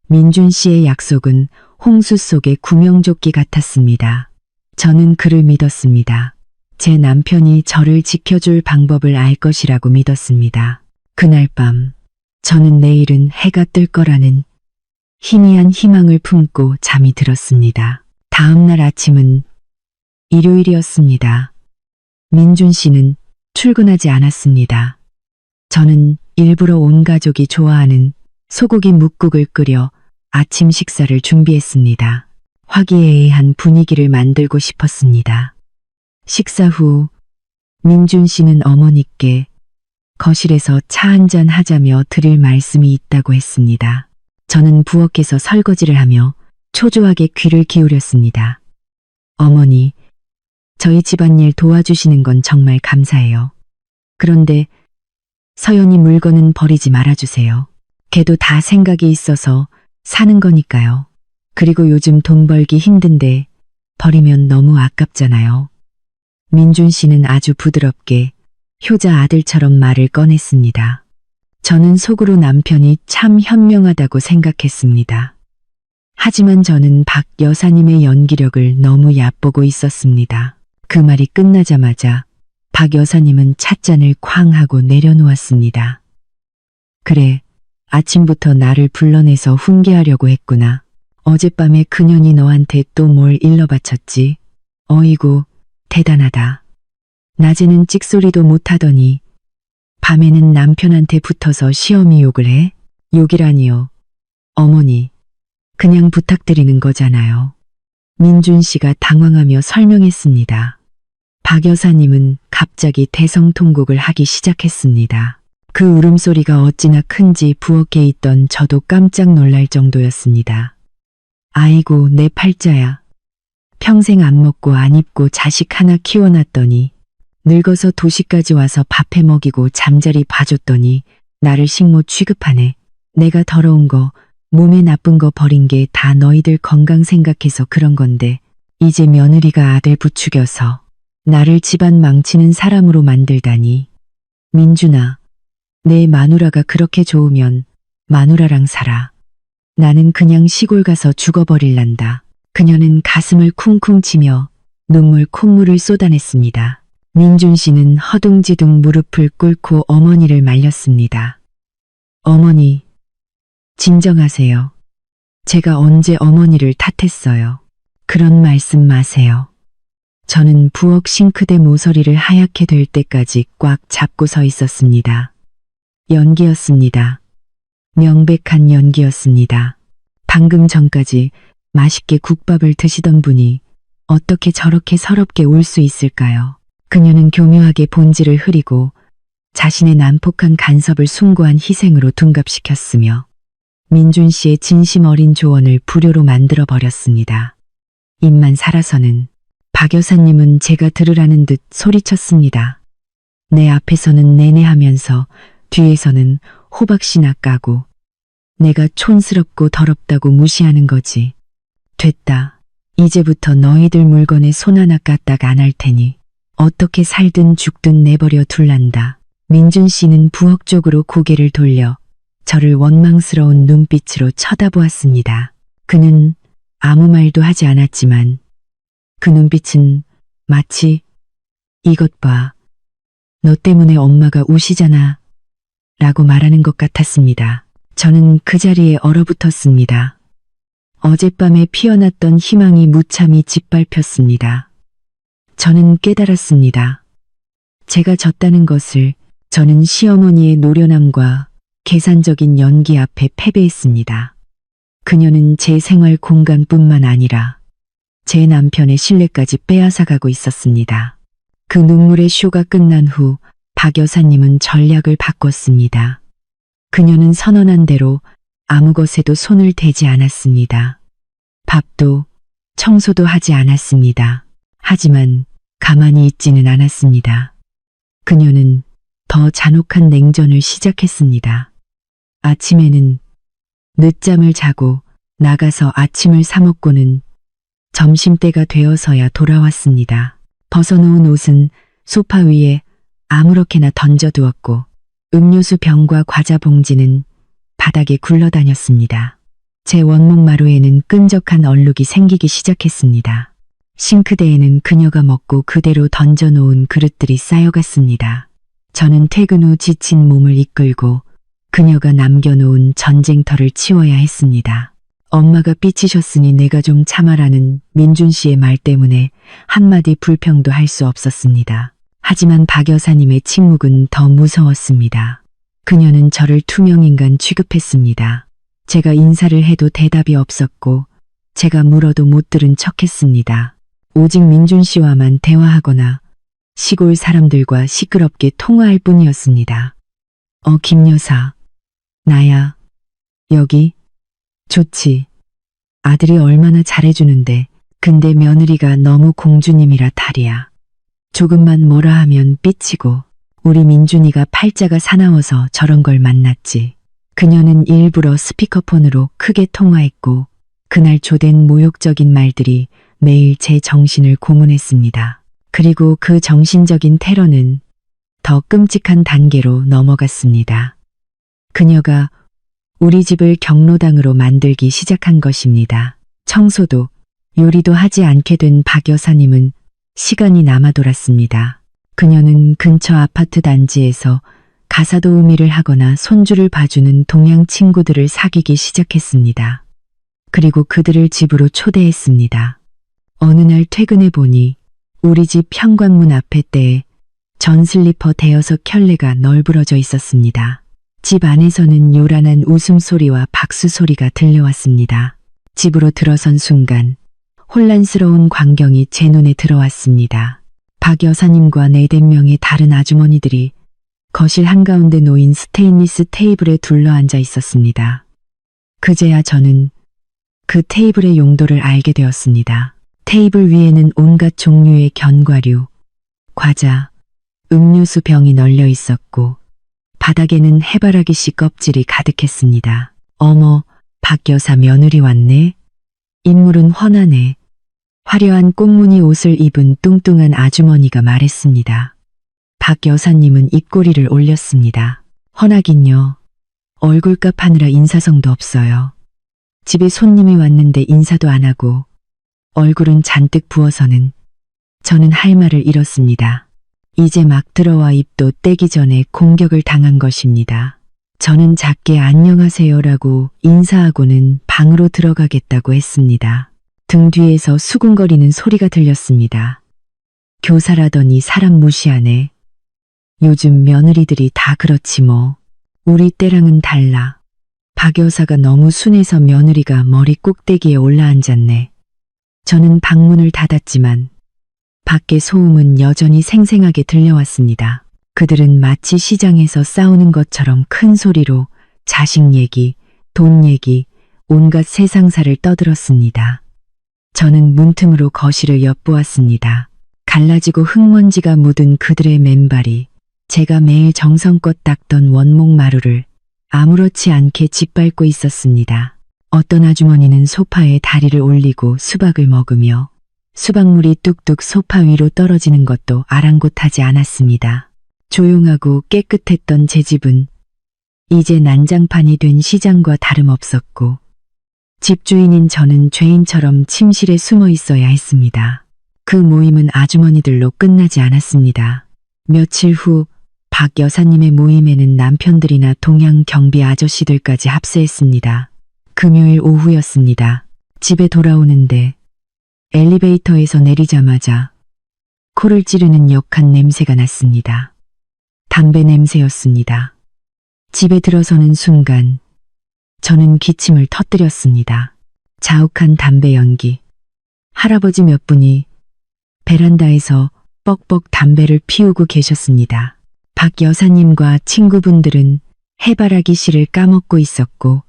Speaker 1: 민준 씨의 약속은 홍수 속의 구명조끼 같았습니다. 저는 그를 믿었습니다. 제 남편이 저를 지켜줄 방법을 알 것이라고 믿었습니다. 그날 밤, 저는 내일은 해가 뜰 거라는 희미한 희망을 품고 잠이 들었습니다. 다음 날 아침은 일요일이었습니다. 민준 씨는 출근하지 않았습니다. 저는 일부러 온 가족이 좋아하는 소고기 묵국을 끓여 아침 식사를 준비했습니다. 화기애애한 분위기를 만들고 싶었습니다. 식사 후 민준 씨는 어머니께 거실에서 차 한잔 하자며 드릴 말씀이 있다고 했습니다. 저는 부엌에서 설거지를 하며 초조하게 귀를 기울였습니다. 어머니, 저희 집안일 도와주시는 건 정말 감사해요. 그런데 서연이 물건은 버리지 말아주세요. 걔도 다 생각이 있어서 사는 거니까요. 그리고 요즘 돈 벌기 힘든데 버리면 너무 아깝잖아요. 민준 씨는 아주 부드럽게 효자 아들처럼 말을 꺼냈습니다. 저는 속으로 남편이 참 현명하다고 생각했습니다. 하지만 저는 박 여사님의 연기력을 너무 얕보고 있었습니다. 그 말이 끝나자마자 박 여사님은 찻잔을 쾅 하고 내려놓았습니다. 그래, 아침부터 나를 불러내서 훈계하려고 했구나. 어젯밤에 그년이 너한테 또 뭘 일러 바쳤지? 어이구, 대단하다. 낮에는 찍소리도 못하더니 밤에는 남편한테 붙어서 시어미 욕을 해? 욕이라니요. 어머니, 그냥 부탁드리는 거잖아요. 민준 씨가 당황하며 설명했습니다. 박 여사님은 갑자기 대성통곡을 하기 시작했습니다. 그 울음소리가 어찌나 큰지 부엌에 있던 저도 깜짝 놀랄 정도였습니다. 아이고, 내 팔자야. 평생 안 먹고 안 입고 자식 하나 키워놨더니 늙어서 도시까지 와서 밥해 먹이고 잠자리 봐줬더니 나를 식모 취급하네. 내가 더러운 거, 몸에 나쁜 거 버린 게 다 너희들 건강 생각해서 그런 건데 이제 며느리가 아들 부추겨서 나를 집안 망치는 사람으로 만들다니. 민준아, 내 마누라가 그렇게 좋으면 마누라랑 살아. 나는 그냥 시골 가서 죽어버릴란다. 그녀는 가슴을 쿵쿵 치며 눈물 콧물을 쏟아냈습니다. 민준 씨는 허둥지둥 무릎을 꿇고 어머니를 말렸습니다. 어머니, 진정하세요. 제가 언제 어머니를 탓했어요. 그런 말씀 마세요. 저는 부엌 싱크대 모서리를 하얗게 될 때까지 꽉 잡고 서 있었습니다. 연기였습니다. 명백한 연기였습니다. 방금 전까지 맛있게 국밥을 드시던 분이 어떻게 저렇게 서럽게 울 수 있을까요? 그녀는 교묘하게 본질을 흐리고 자신의 난폭한 간섭을 숭고한 희생으로 둔갑시켰으며 민준 씨의 진심 어린 조언을 불효로 만들어 버렸습니다. 입만 살아서는 박 여사님은 제가 들으라는 듯 소리쳤습니다. 내 앞에서는 내내 하면서 뒤에서는 호박씨나 까고 내가 촌스럽고 더럽다고 무시하는 거지. 됐다. 이제부터 너희들 물건에 손 하나 까딱 안 할 테니 어떻게 살든 죽든 내버려 둘란다. 민준 씨는 부엌 쪽으로 고개를 돌려 저를 원망스러운 눈빛으로 쳐다보았습니다. 그는 아무 말도 하지 않았지만 그 눈빛은 마치 이것 봐. 너 때문에 엄마가 우시잖아. 라고 말하는 것 같았습니다. 저는 그 자리에 얼어붙었습니다. 어젯밤에 피어났던 희망이 무참히 짓밟혔습니다. 저는 깨달았습니다. 제가 졌다는 것을. 저는 시어머니의 노련함과 계산적인 연기 앞에 패배했습니다. 그녀는 제 생활 공간뿐만 아니라 제 남편의 신뢰까지 빼앗아가고 있었습니다. 그 눈물의 쇼가 끝난 후 박 여사님은 전략을 바꿨습니다. 그녀는 선언한 대로 아무 것에도 손을 대지 않았습니다. 밥도 청소도 하지 않았습니다. 하지만 가만히 있지는 않았습니다. 그녀는 더 잔혹한 냉전을 시작했습니다. 아침에는 늦잠을 자고 나가서 아침을 사 먹고는 점심때가 되어서야 돌아왔습니다. 벗어놓은 옷은 소파 위에 아무렇게나 던져두었고 음료수 병과 과자 봉지는 바닥에 굴러다녔습니다. 제 원목마루에는 끈적한 얼룩이 생기기 시작했습니다. 싱크대에는 그녀가 먹고 그대로 던져놓은 그릇들이 쌓여갔습니다. 저는 퇴근 후 지친 몸을 이끌고 그녀가 남겨놓은 전쟁터를 치워야 했습니다. 엄마가 삐치셨으니 내가 좀 참아라는 민준 씨의 말 때문에 한마디 불평도 할 수 없었습니다. 하지만 박 여사님의 침묵은 더 무서웠습니다. 그녀는 저를 투명인간 취급했습니다. 제가 인사를 해도 대답이 없었고 제가 물어도 못 들은 척했습니다. 오직 민준 씨와만 대화하거나 시골 사람들과 시끄럽게 통화할 뿐이었습니다. 김 여사. 나야. 여기. 좋지. 아들이 얼마나 잘해주는데. 근데 며느리가 너무 공주님이라 탈이야. 조금만 뭐라 하면 삐치고. 우리 민준이가 팔자가 사나워서 저런 걸 만났지. 그녀는 일부러 스피커폰으로 크게 통화했고 그날 조된 모욕적인 말들이 매일 제 정신을 고문했습니다. 그리고 그 정신적인 테러는 더 끔찍한 단계로 넘어갔습니다. 그녀가 우리 집을 경로당으로 만들기 시작한 것입니다. 청소도 요리도 하지 않게 된 박 여사님은 시간이 남아 돌았습니다. 그녀는 근처 아파트 단지에서 가사도우미를 하거나 손주를 봐주는 동양 친구들을 사귀기 시작했습니다. 그리고 그들을 집으로 초대했습니다. 어느 날 퇴근해 보니 우리 집 현관문 앞에 떼에 전 슬리퍼 대여섯 켤레가 널브러져 있었습니다. 집 안에서는 요란한 웃음소리와 박수소리가 들려왔습니다. 집으로 들어선 순간 혼란스러운 광경이 제 눈에 들어왔습니다. 박 여사님과 4~5명의 다른 아주머니들이 거실 한가운데 놓인 스테인리스 테이블에 둘러앉아 있었습니다. 그제야 저는 그 테이블의 용도를 알게 되었습니다. 테이블 위에는 온갖 종류의 견과류, 과자, 음료수 병이 널려 있었고 바닥에는 해바라기 씨 껍질이 가득했습니다. 어머, 박 여사 며느리 왔네. 인물은 훤하네. 화려한 꽃무늬 옷을 입은 뚱뚱한 아주머니가 말했습니다. 박 여사님은 입꼬리를 올렸습니다. 훤하긴요. 얼굴값 하느라 인사성도 없어요. 집에 손님이 왔는데 인사도 안 하고 얼굴은 잔뜩 부어서는 저는 할 말을 잃었습니다. 이제 막 들어와 입도 떼기 전에 공격을 당한 것입니다. 저는 작게 안녕하세요라고 인사하고는 방으로 들어가겠다고 했습니다. 등 뒤에서 수군거리는 소리가 들렸습니다. 교사라더니 사람 무시하네. 요즘 며느리들이 다 그렇지 뭐. 우리 때랑은 달라. 박 여사가 너무 순해서 며느리가 머리 꼭대기에 올라앉았네. 저는 방문을 닫았지만 밖의 소음은 여전히 생생하게 들려왔습니다. 그들은 마치 시장에서 싸우는 것처럼 큰 소리로 자식 얘기, 돈 얘기, 온갖 세상사를 떠들었습니다. 저는 문틈으로 거실을 엿보았습니다. 갈라지고 흙먼지가 묻은 그들의 맨발이 제가 매일 정성껏 닦던 원목 마루를 아무렇지 않게 짓밟고 있었습니다. 어떤 아주머니는 소파에 다리를 올리고 수박을 먹으며 수박물이 뚝뚝 소파 위로 떨어지는 것도 아랑곳하지 않았습니다. 조용하고 깨끗했던 제 집은 이제 난장판이 된 시장과 다름없었고 집주인인 저는 죄인처럼 침실에 숨어 있어야 했습니다. 그 모임은 아주머니들로 끝나지 않았습니다. 며칠 후 박 여사님의 모임에는 남편들이나 동양 경비 아저씨들까지 합세했습니다. 금요일 오후였습니다. 집에 돌아오는데 엘리베이터에서 내리자마자 코를 찌르는 역한 냄새가 났습니다. 담배 냄새였습니다. 집에 들어서는 순간 저는 기침을 터뜨렸습니다. 자욱한 담배 연기. 할아버지 몇 분이 베란다에서 뻑뻑 담배를 피우고 계셨습니다. 박 여사님과 친구분들은 해바라기 씨를 까먹고 있었고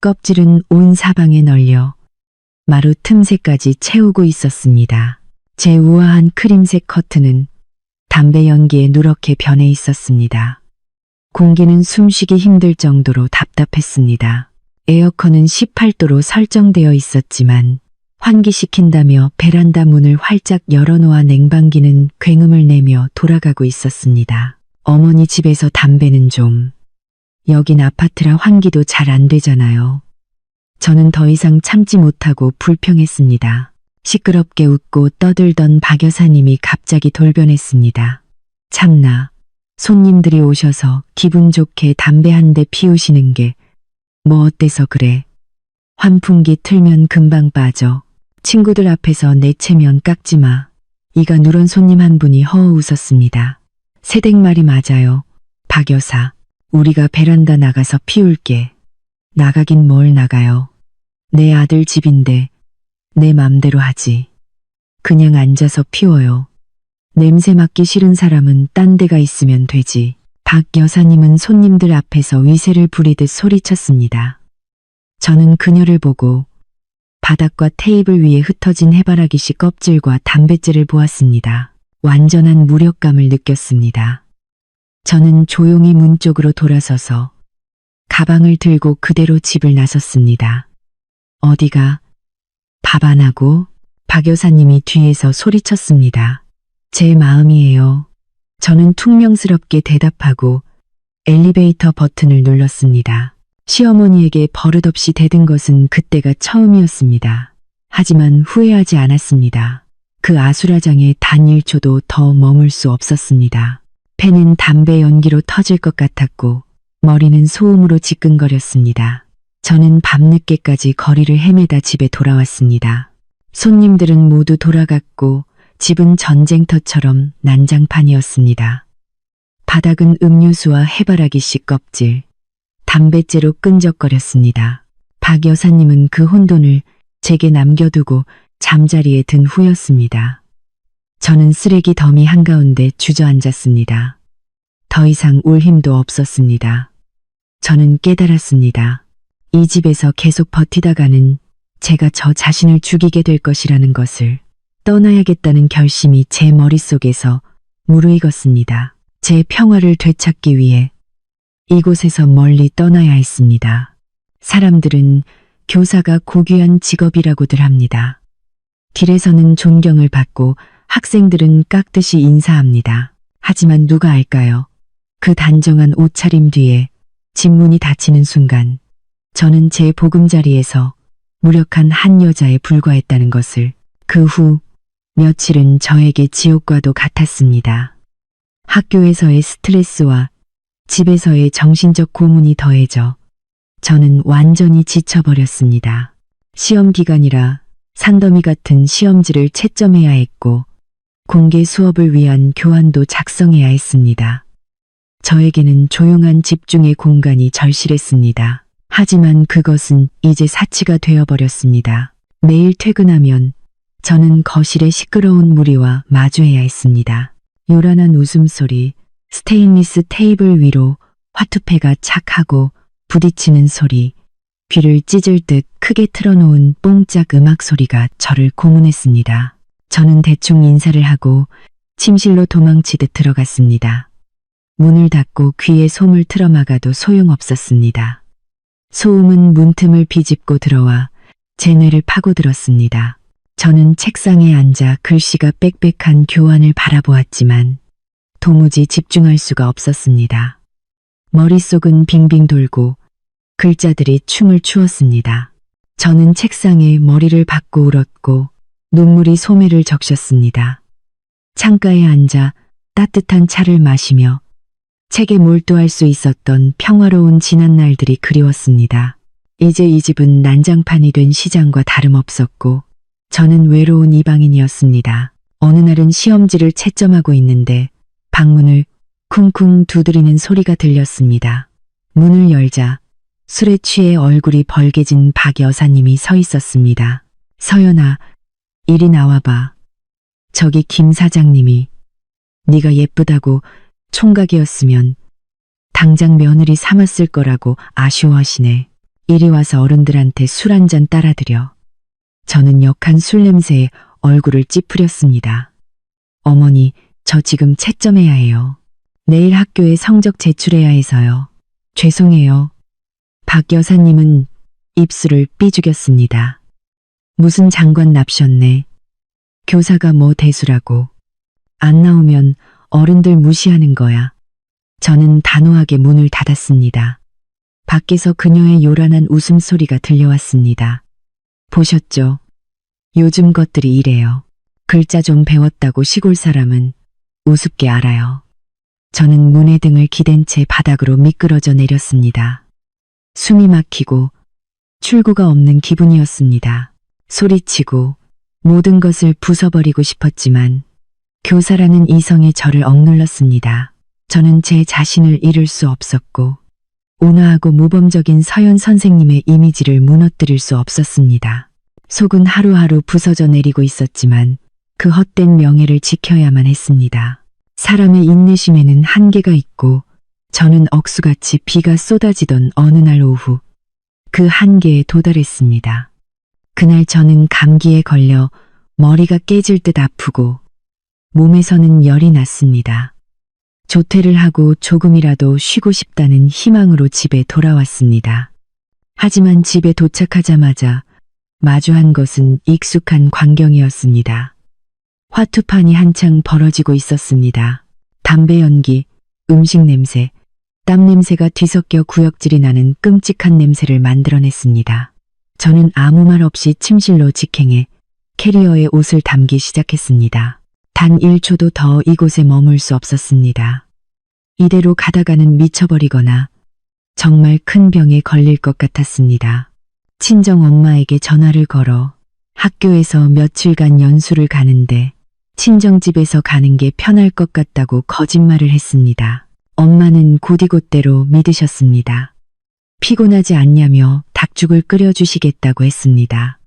Speaker 1: 껍질은 온 사방에 널려 마루 틈새까지 채우고 있었습니다. 제 우아한 크림색 커튼은 담배 연기에 누렇게 변해 있었습니다. 공기는 숨쉬기 힘들 정도로 답답했습니다. 에어컨은 18도로 설정되어 있었지만 환기시킨다며 베란다 문을 활짝 열어놓아 냉방기는 굉음을 내며 돌아가고 있었습니다. 어머니 집에서 담배는 좀. 여긴 아파트라 환기도 잘 안 되잖아요. 저는 더 이상 참지 못하고 불평했습니다. 시끄럽게 웃고 떠들던 박 여사님이 갑자기 돌변했습니다. 참나, 손님들이 오셔서 기분 좋게 담배 한 대 피우시는 게 뭐 어때서 그래. 환풍기 틀면 금방 빠져. 친구들 앞에서 내 체면 깎지 마. 이가 누런 손님 한 분이 허어 웃었습니다. 새댁말이 맞아요. 박 여사, 우리가 베란다 나가서 피울게. 나가긴 뭘 나가요. 내 아들 집인데 내 맘대로 하지. 그냥 앉아서 피워요. 냄새 맡기 싫은 사람은 딴 데가 있으면 되지. 박 여사님은 손님들 앞에서 위세를 부리듯 소리쳤습니다. 저는 그녀를 보고 바닥과 테이블 위에 흩어진 해바라기 씨 껍질과 담뱃재를 보았습니다. 완전한 무력감을 느꼈습니다. 저는 조용히 문 쪽으로 돌아서서 가방을 들고 그대로 집을 나섰습니다. 어디가? 밥 안 하고? 박 여사님이 뒤에서 소리쳤습니다. 제 마음이에요. 저는 퉁명스럽게 대답하고 엘리베이터 버튼을 눌렀습니다. 시어머니에게 버릇없이 대든 것은 그때가 처음이었습니다. 하지만 후회하지 않았습니다. 그 아수라장에 단 1초도 더 머물 수 없었습니다. 폐는 담배 연기로 터질 것 같았고 머리는 소음으로 지끈거렸습니다. 저는 밤늦게까지 거리를 헤매다 집에 돌아왔습니다. 손님들은 모두 돌아갔고 집은 전쟁터처럼 난장판이었습니다. 바닥은 음료수와 해바라기 씨 껍질, 담뱃재로 끈적거렸습니다. 박 여사님은 그 혼돈을 제게 남겨두고 잠자리에 든 후였습니다. 저는 쓰레기 더미 한가운데 주저앉았습니다. 더 이상 울 힘도 없었습니다. 저는 깨달았습니다. 이 집에서 계속 버티다가는 제가 저 자신을 죽이게 될 것이라는 것을, 떠나야겠다는 결심이 제 머릿속에서 무르익었습니다. 제 평화를 되찾기 위해 이곳에서 멀리 떠나야 했습니다. 사람들은 교사가 고귀한 직업이라고들 합니다. 길에서는 존경을 받고 학생들은 깍듯이 인사합니다. 하지만 누가 알까요? 그 단정한 옷차림 뒤에 집문이 닫히는 순간 저는 제 보금자리에서 무력한 한 여자에 불과했다는 것을. 그 후 며칠은 저에게 지옥과도 같았습니다. 학교에서의 스트레스와 집에서의 정신적 고문이 더해져 저는 완전히 지쳐버렸습니다. 시험 기간이라 산더미 같은 시험지를 채점해야 했고 공개 수업을 위한 교환도 작성해야 했습니다. 저에게는 조용한 집중의 공간이 절실했습니다. 하지만 그것은 이제 사치가 되어버렸습니다. 매일 퇴근하면 저는 거실의 시끄러운 무리와 마주해야 했습니다. 요란한 웃음소리, 스테인리스 테이블 위로 화투패가 착 하고 부딪히는 소리, 귀를 찢을 듯 크게 틀어놓은 뽕짝 음악 소리가 저를 고문했습니다. 저는 대충 인사를 하고 침실로 도망치듯 들어갔습니다. 문을 닫고 귀에 솜을 틀어막아도 소용없었습니다. 소음은 문틈을 비집고 들어와 제 뇌를 파고들었습니다. 저는 책상에 앉아 글씨가 빽빽한 교환을 바라보았지만 도무지 집중할 수가 없었습니다. 머릿속은 빙빙 돌고 글자들이 춤을 추었습니다. 저는 책상에 머리를 박고 울었고 눈물이 소매를 적셨습니다. 창가에 앉아 따뜻한 차를 마시며 책에 몰두할 수 있었던 평화로운 지난 날들이 그리웠습니다. 이제 이 집은 난장판이 된 시장과 다름없었고 저는 외로운 이방인이었습니다. 어느 날은 시험지를 채점하고 있는데 방문을 쿵쿵 두드리는 소리가 들렸습니다. 문을 열자 술에 취해 얼굴이 벌개진 박 여사님이 서 있었습니다. 서연아, 이리 나와봐. 저기 김 사장님이 네가 예쁘다고 총각이었으면 당장 며느리 삼았을 거라고 아쉬워하시네. 이리 와서 어른들한테 술 한 잔 따라드려. 저는 역한 술 냄새에 얼굴을 찌푸렸습니다. 어머니, 저 지금 채점해야 해요. 내일 학교에 성적 제출해야 해서요. 죄송해요. 박 여사님은 입술을 삐죽였습니다. 무슨 장관 납셨네. 교사가 뭐 대수라고. 안 나오면 어른들 무시하는 거야. 저는 단호하게 문을 닫았습니다. 밖에서 그녀의 요란한 웃음소리가 들려왔습니다. 보셨죠? 요즘 것들이 이래요. 글자 좀 배웠다고 시골 사람은 우습게 알아요. 저는 문의 등을 기댄 채 바닥으로 미끄러져 내렸습니다. 숨이 막히고 출구가 없는 기분이었습니다. 소리치고 모든 것을 부숴버리고 싶었지만 교사라는 이성이 저를 억눌렀습니다. 저는 제 자신을 잃을 수 없었고 온화하고 모범적인 서연 선생님의 이미지를 무너뜨릴 수 없었습니다. 속은 하루하루 부서져 내리고 있었지만 그 헛된 명예를 지켜야만 했습니다. 사람의 인내심에는 한계가 있고 저는 억수같이 비가 쏟아지던 어느 날 오후 그 한계에 도달했습니다. 그날 저는 감기에 걸려 머리가 깨질 듯 아프고 몸에서는 열이 났습니다. 조퇴를 하고 조금이라도 쉬고 싶다는 희망으로 집에 돌아왔습니다. 하지만 집에 도착하자마자 마주한 것은 익숙한 광경이었습니다. 화투판이 한창 벌어지고 있었습니다. 담배 연기, 음식 냄새, 땀 냄새가 뒤섞여 구역질이 나는 끔찍한 냄새를 만들어냈습니다. 저는 아무 말 없이 침실로 직행해 캐리어에 옷을 담기 시작했습니다. 단 1초도 더 이곳에 머물 수 없었습니다. 이대로 가다가는 미쳐버리거나 정말 큰 병에 걸릴 것 같았습니다. 친정 엄마에게 전화를 걸어 학교에서 며칠간 연수를 가는데 친정집에서 가는 게 편할 것 같다고 거짓말을 했습니다. 엄마는 곧이곧대로 믿으셨습니다. 피곤하지 않냐며 닭죽을 끓여주시겠다고 했습니다.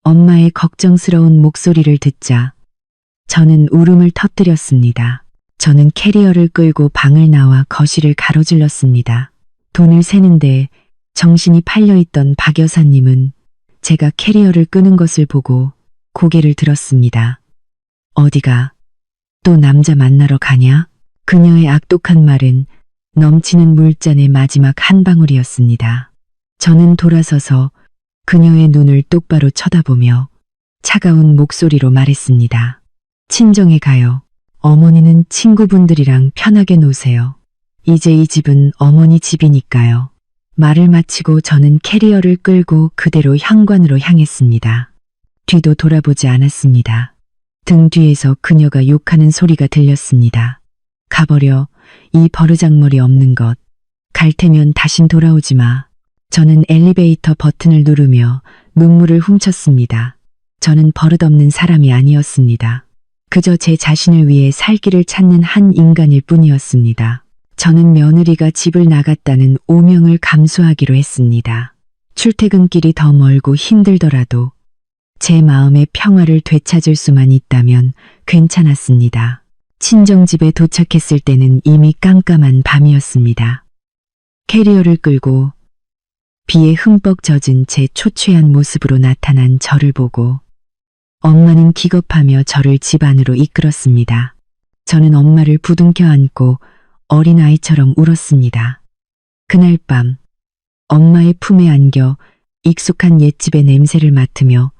Speaker 1: 엄마의 걱정스러운 목소리를 듣자 저는 울음을 터뜨렸습니다. 저는 캐리어를 끌고 방을 나와 거실을 가로질렀습니다. 돈을 세는데 정신이 팔려있던 박 여사님은 제가 캐리어를 끄는 것을 보고 고개를 들었습니다. 어디가? 또 남자 만나러 가냐? 그녀의 악독한 말은 넘치는 물잔의 마지막 한 방울이었습니다. 저는 돌아서서 그녀의 눈을 똑바로 쳐다보며 차가운 목소리로 말했습니다. 친정에 가요. 어머니는 친구분들이랑 편하게 노세요. 이제 이 집은 어머니 집이니까요. 말을 마치고 저는 캐리어를 끌고 그대로 현관으로 향했습니다. 뒤도 돌아보지 않았습니다. 등 뒤에서 그녀가 욕하는 소리가 들렸습니다. 가버려, 이 버르장머리 없는 것. 갈 테면 다신 돌아오지 마. 저는 엘리베이터 버튼을 누르며 눈물을 훔쳤습니다. 저는 버릇없는 사람이 아니었습니다. 그저 제 자신을 위해 살 길을 찾는 한 인간일 뿐이었습니다. 저는 며느리가 집을 나갔다는 오명을 감수하기로 했습니다. 출퇴근길이 더 멀고 힘들더라도 제 마음의 평화를 되찾을 수만 있다면 괜찮았습니다. 친정집에 도착했을 때는 이미 깜깜한 밤이었습니다. 캐리어를 끌고 비에 흠뻑 젖은 제 초췌한 모습으로 나타난 저를 보고 엄마는 기겁하며 저를 집 안으로 이끌었습니다. 저는 엄마를 부둥켜 안고 어린아이처럼 울었습니다. 그날 밤 엄마의 품에 안겨 익숙한 옛집의 냄새를 맡으며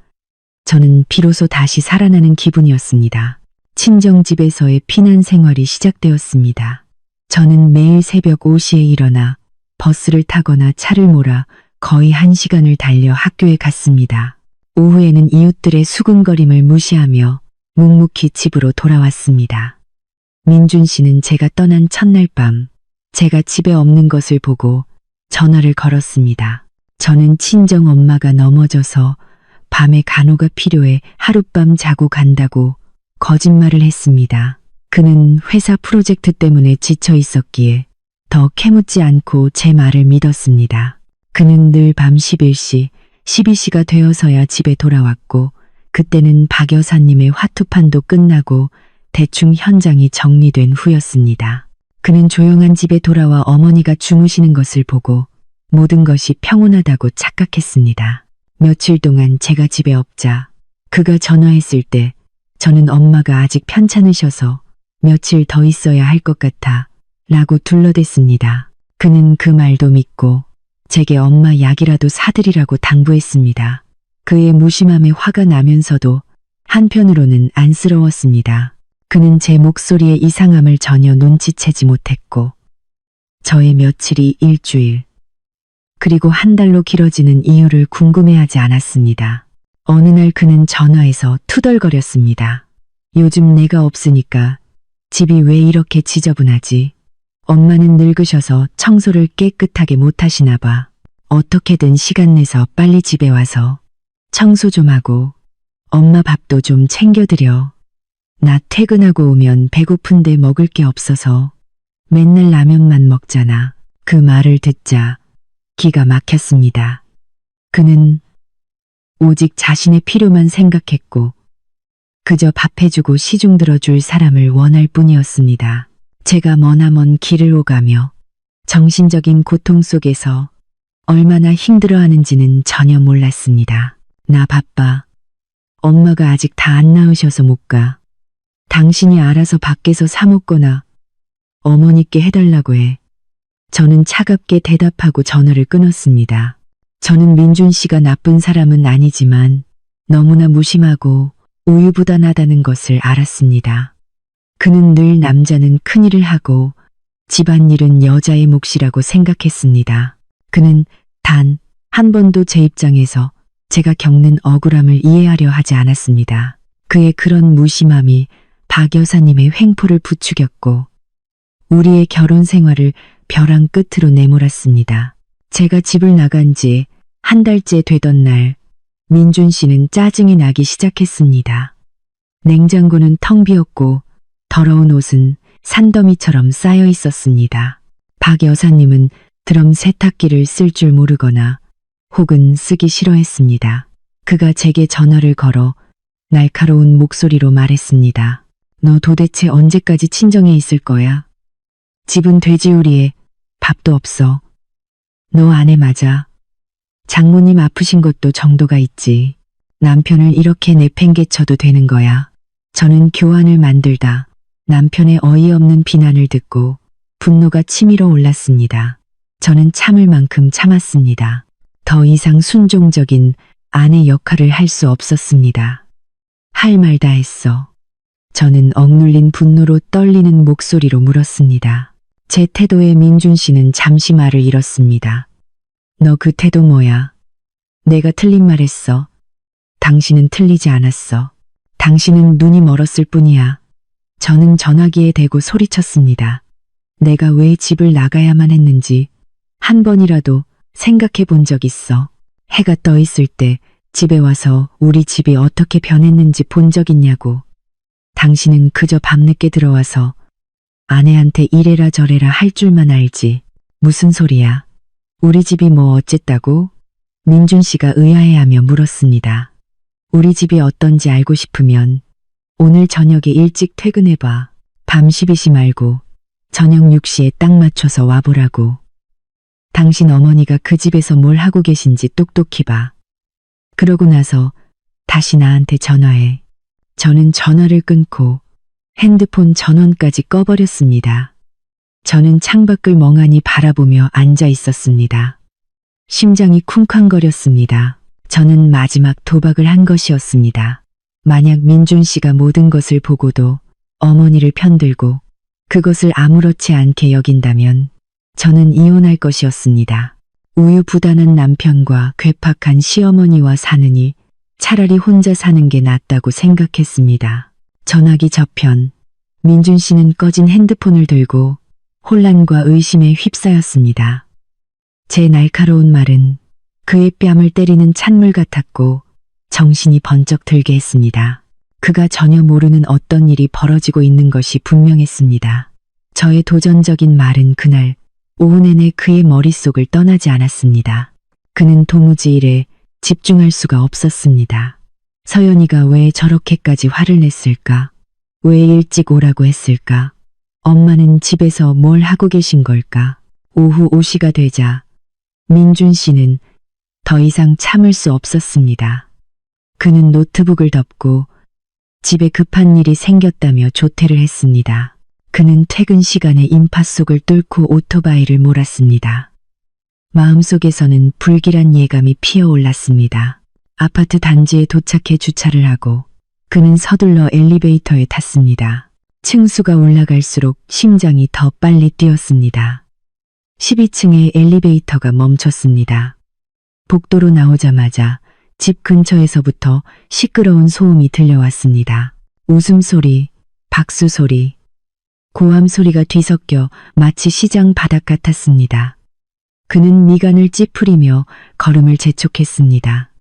Speaker 1: 저는 비로소 다시 살아나는 기분이었습니다. 친정집에서의 피난 생활이 시작되었습니다. 저는 매일 새벽 5시에 일어나 버스를 타거나 차를 몰아 거의 1시간을 달려 학교에 갔습니다. 오후에는 이웃들의 수군거림을 무시하며 묵묵히 집으로 돌아왔습니다. 민준 씨는 제가 떠난 첫날 밤 제가 집에 없는 것을 보고 전화를 걸었습니다. 저는 친정 엄마가 넘어져서 밤에 간호가 필요해 하룻밤 자고 간다고 거짓말을 했습니다. 그는 회사 프로젝트 때문에 지쳐 있었기에 더 캐묻지 않고 제 말을 믿었습니다. 그는 늘 밤 11시, 12시가 되어서야 집에 돌아왔고 그때는 박 여사님의 화투판도 끝나고 대충 현장이 정리된 후였습니다. 그는 조용한 집에 돌아와 어머니가 주무시는 것을 보고 모든 것이 평온하다고 착각했습니다. 며칠 동안 제가 집에 없자 그가 전화했을 때 저는 엄마가 아직 편찮으셔서 며칠 더 있어야 할 것 같아 라고 둘러댔습니다. 그는 그 말도 믿고 제게 엄마 약이라도 사드리라고 당부했습니다. 그의 무심함에 화가 나면서도 한편으로는 안쓰러웠습니다. 그는 제 목소리의 이상함을 전혀 눈치채지 못했고 저의 며칠이 일주일 그리고 한 달로 길어지는 이유를 궁금해하지 않았습니다. 어느 날 그는 전화해서 투덜거렸습니다. 요즘 내가 없으니까 집이 왜 이렇게 지저분하지? 엄마는 늙으셔서 청소를 깨끗하게 못하시나 봐. 어떻게든 시간 내서 빨리 집에 와서 청소 좀 하고 엄마 밥도 좀 챙겨드려. 나 퇴근하고 오면 배고픈데 먹을 게 없어서 맨날 라면만 먹잖아. 그 말을 듣자 기가 막혔습니다. 그는 오직 자신의 필요만 생각했고 그저 밥 해주고 시중 들어줄 사람을 원할 뿐이었습니다. 제가 머나먼 길을 오가며 정신적인 고통 속에서 얼마나 힘들어하는지는 전혀 몰랐습니다. 나 바빠. 엄마가 아직 다 안 나으셔서 못 가. 당신이 알아서 밖에서 사 먹거나 어머니께 해달라고 해. 저는 차갑게 대답하고 전화를 끊었습니다. 저는 민준 씨가 나쁜 사람은 아니지만 너무나 무심하고 우유부단하다는 것을 알았습니다. 그는 늘 남자는 큰일을 하고 집안일은 여자의 몫이라고 생각했습니다. 그는 단 한 번도 제 입장에서 제가 겪는 억울함을 이해하려 하지 않았습니다. 그의 그런 무심함이 박 여사님의 횡포를 부추겼고 우리의 결혼 생활을 벼랑 끝으로 내몰았습니다. 제가 집을 나간 지 한 달째 되던 날 민준 씨는 짜증이 나기 시작했습니다. 냉장고는 텅 비었고 더러운 옷은 산더미처럼 쌓여 있었습니다. 박 여사님은 드럼 세탁기를 쓸 줄 모르거나 혹은 쓰기 싫어했습니다. 그가 제게 전화를 걸어 날카로운 목소리로 말했습니다. 너 도대체 언제까지 친정에 있을 거야? 집은 돼지우리에 밥도 없어. 너 아내 맞아. 장모님 아프신 것도 정도가 있지. 남편을 이렇게 내팽개쳐도 되는 거야. 저는 교환을 만들다 남편의 어이없는 비난을 듣고 분노가 치밀어 올랐습니다. 저는 참을 만큼 참았습니다. 더 이상 순종적인 아내 역할을 할 수 없었습니다. 할 말 다 했어. 저는 억눌린 분노로 떨리는 목소리로 물었습니다. 제 태도에 민준 씨는 잠시 말을 잃었습니다. 너 그 태도 뭐야? 내가 틀린 말 했어. 당신은 틀리지 않았어. 당신은 눈이 멀었을 뿐이야. 저는 전화기에 대고 소리쳤습니다. 내가 왜 집을 나가야만 했는지 한 번이라도 생각해 본 적 있어. 해가 떠 있을 때 집에 와서 우리 집이 어떻게 변했는지 본 적 있냐고. 당신은 그저 밤늦게 들어와서 아내한테 이래라 저래라 할 줄만 알지. 무슨 소리야? 우리 집이 뭐 어쨌다고? 민준 씨가 의아해하며 물었습니다. 우리 집이 어떤지 알고 싶으면 오늘 저녁에 일찍 퇴근해봐. 밤 12시 말고 저녁 6시에 딱 맞춰서 와보라고. 당신 어머니가 그 집에서 뭘 하고 계신지 똑똑히 봐. 그러고 나서 다시 나한테 전화해. 저는 전화를 끊고 핸드폰 전원까지 꺼버렸습니다. 저는 창밖을 멍하니 바라보며 앉아 있었습니다. 심장이 쿵쾅거렸습니다. 저는 마지막 도박을 한 것이었습니다. 만약 민준 씨가 모든 것을 보고도 어머니를 편들고 그것을 아무렇지 않게 여긴다면 저는 이혼할 것이었습니다. 우유부단한 남편과 괴팍한 시어머니와 사느니 차라리 혼자 사는 게 낫다고 생각했습니다. 전화기 저편, 민준 씨는 꺼진 핸드폰을 들고 혼란과 의심에 휩싸였습니다. 제 날카로운 말은 그의 뺨을 때리는 찬물 같았고 정신이 번쩍 들게 했습니다. 그가 전혀 모르는 어떤 일이 벌어지고 있는 것이 분명했습니다. 저의 도전적인 말은 그날 오후 내내 그의 머릿속을 떠나지 않았습니다. 그는 도무지 일에 집중할 수가 없었습니다. 서연이가 왜 저렇게까지 화를 냈을까? 왜 일찍 오라고 했을까? 엄마는 집에서 뭘 하고 계신 걸까? 오후 5시가 되자 민준 씨는 더 이상 참을 수 없었습니다. 그는 노트북을 덮고 집에 급한 일이 생겼다며 조퇴를 했습니다. 그는 퇴근 시간에 인파 속을 뚫고 오토바이를 몰았습니다. 마음속에서는 불길한 예감이 피어올랐습니다. 아파트 단지에 도착해 주차를 하고 그는 서둘러 엘리베이터에 탔습니다. 층수가 올라갈수록 심장이 더 빨리 뛰었습니다. 12층의 엘리베이터가 멈췄습니다. 복도로 나오자마자 집 근처에서부터 시끄러운 소음이 들려왔습니다. 웃음소리, 박수소리, 고함 소리가 뒤섞여 마치 시장 바닥 같았습니다. 그는 미간을 찌푸리며 걸음을 재촉했습니다.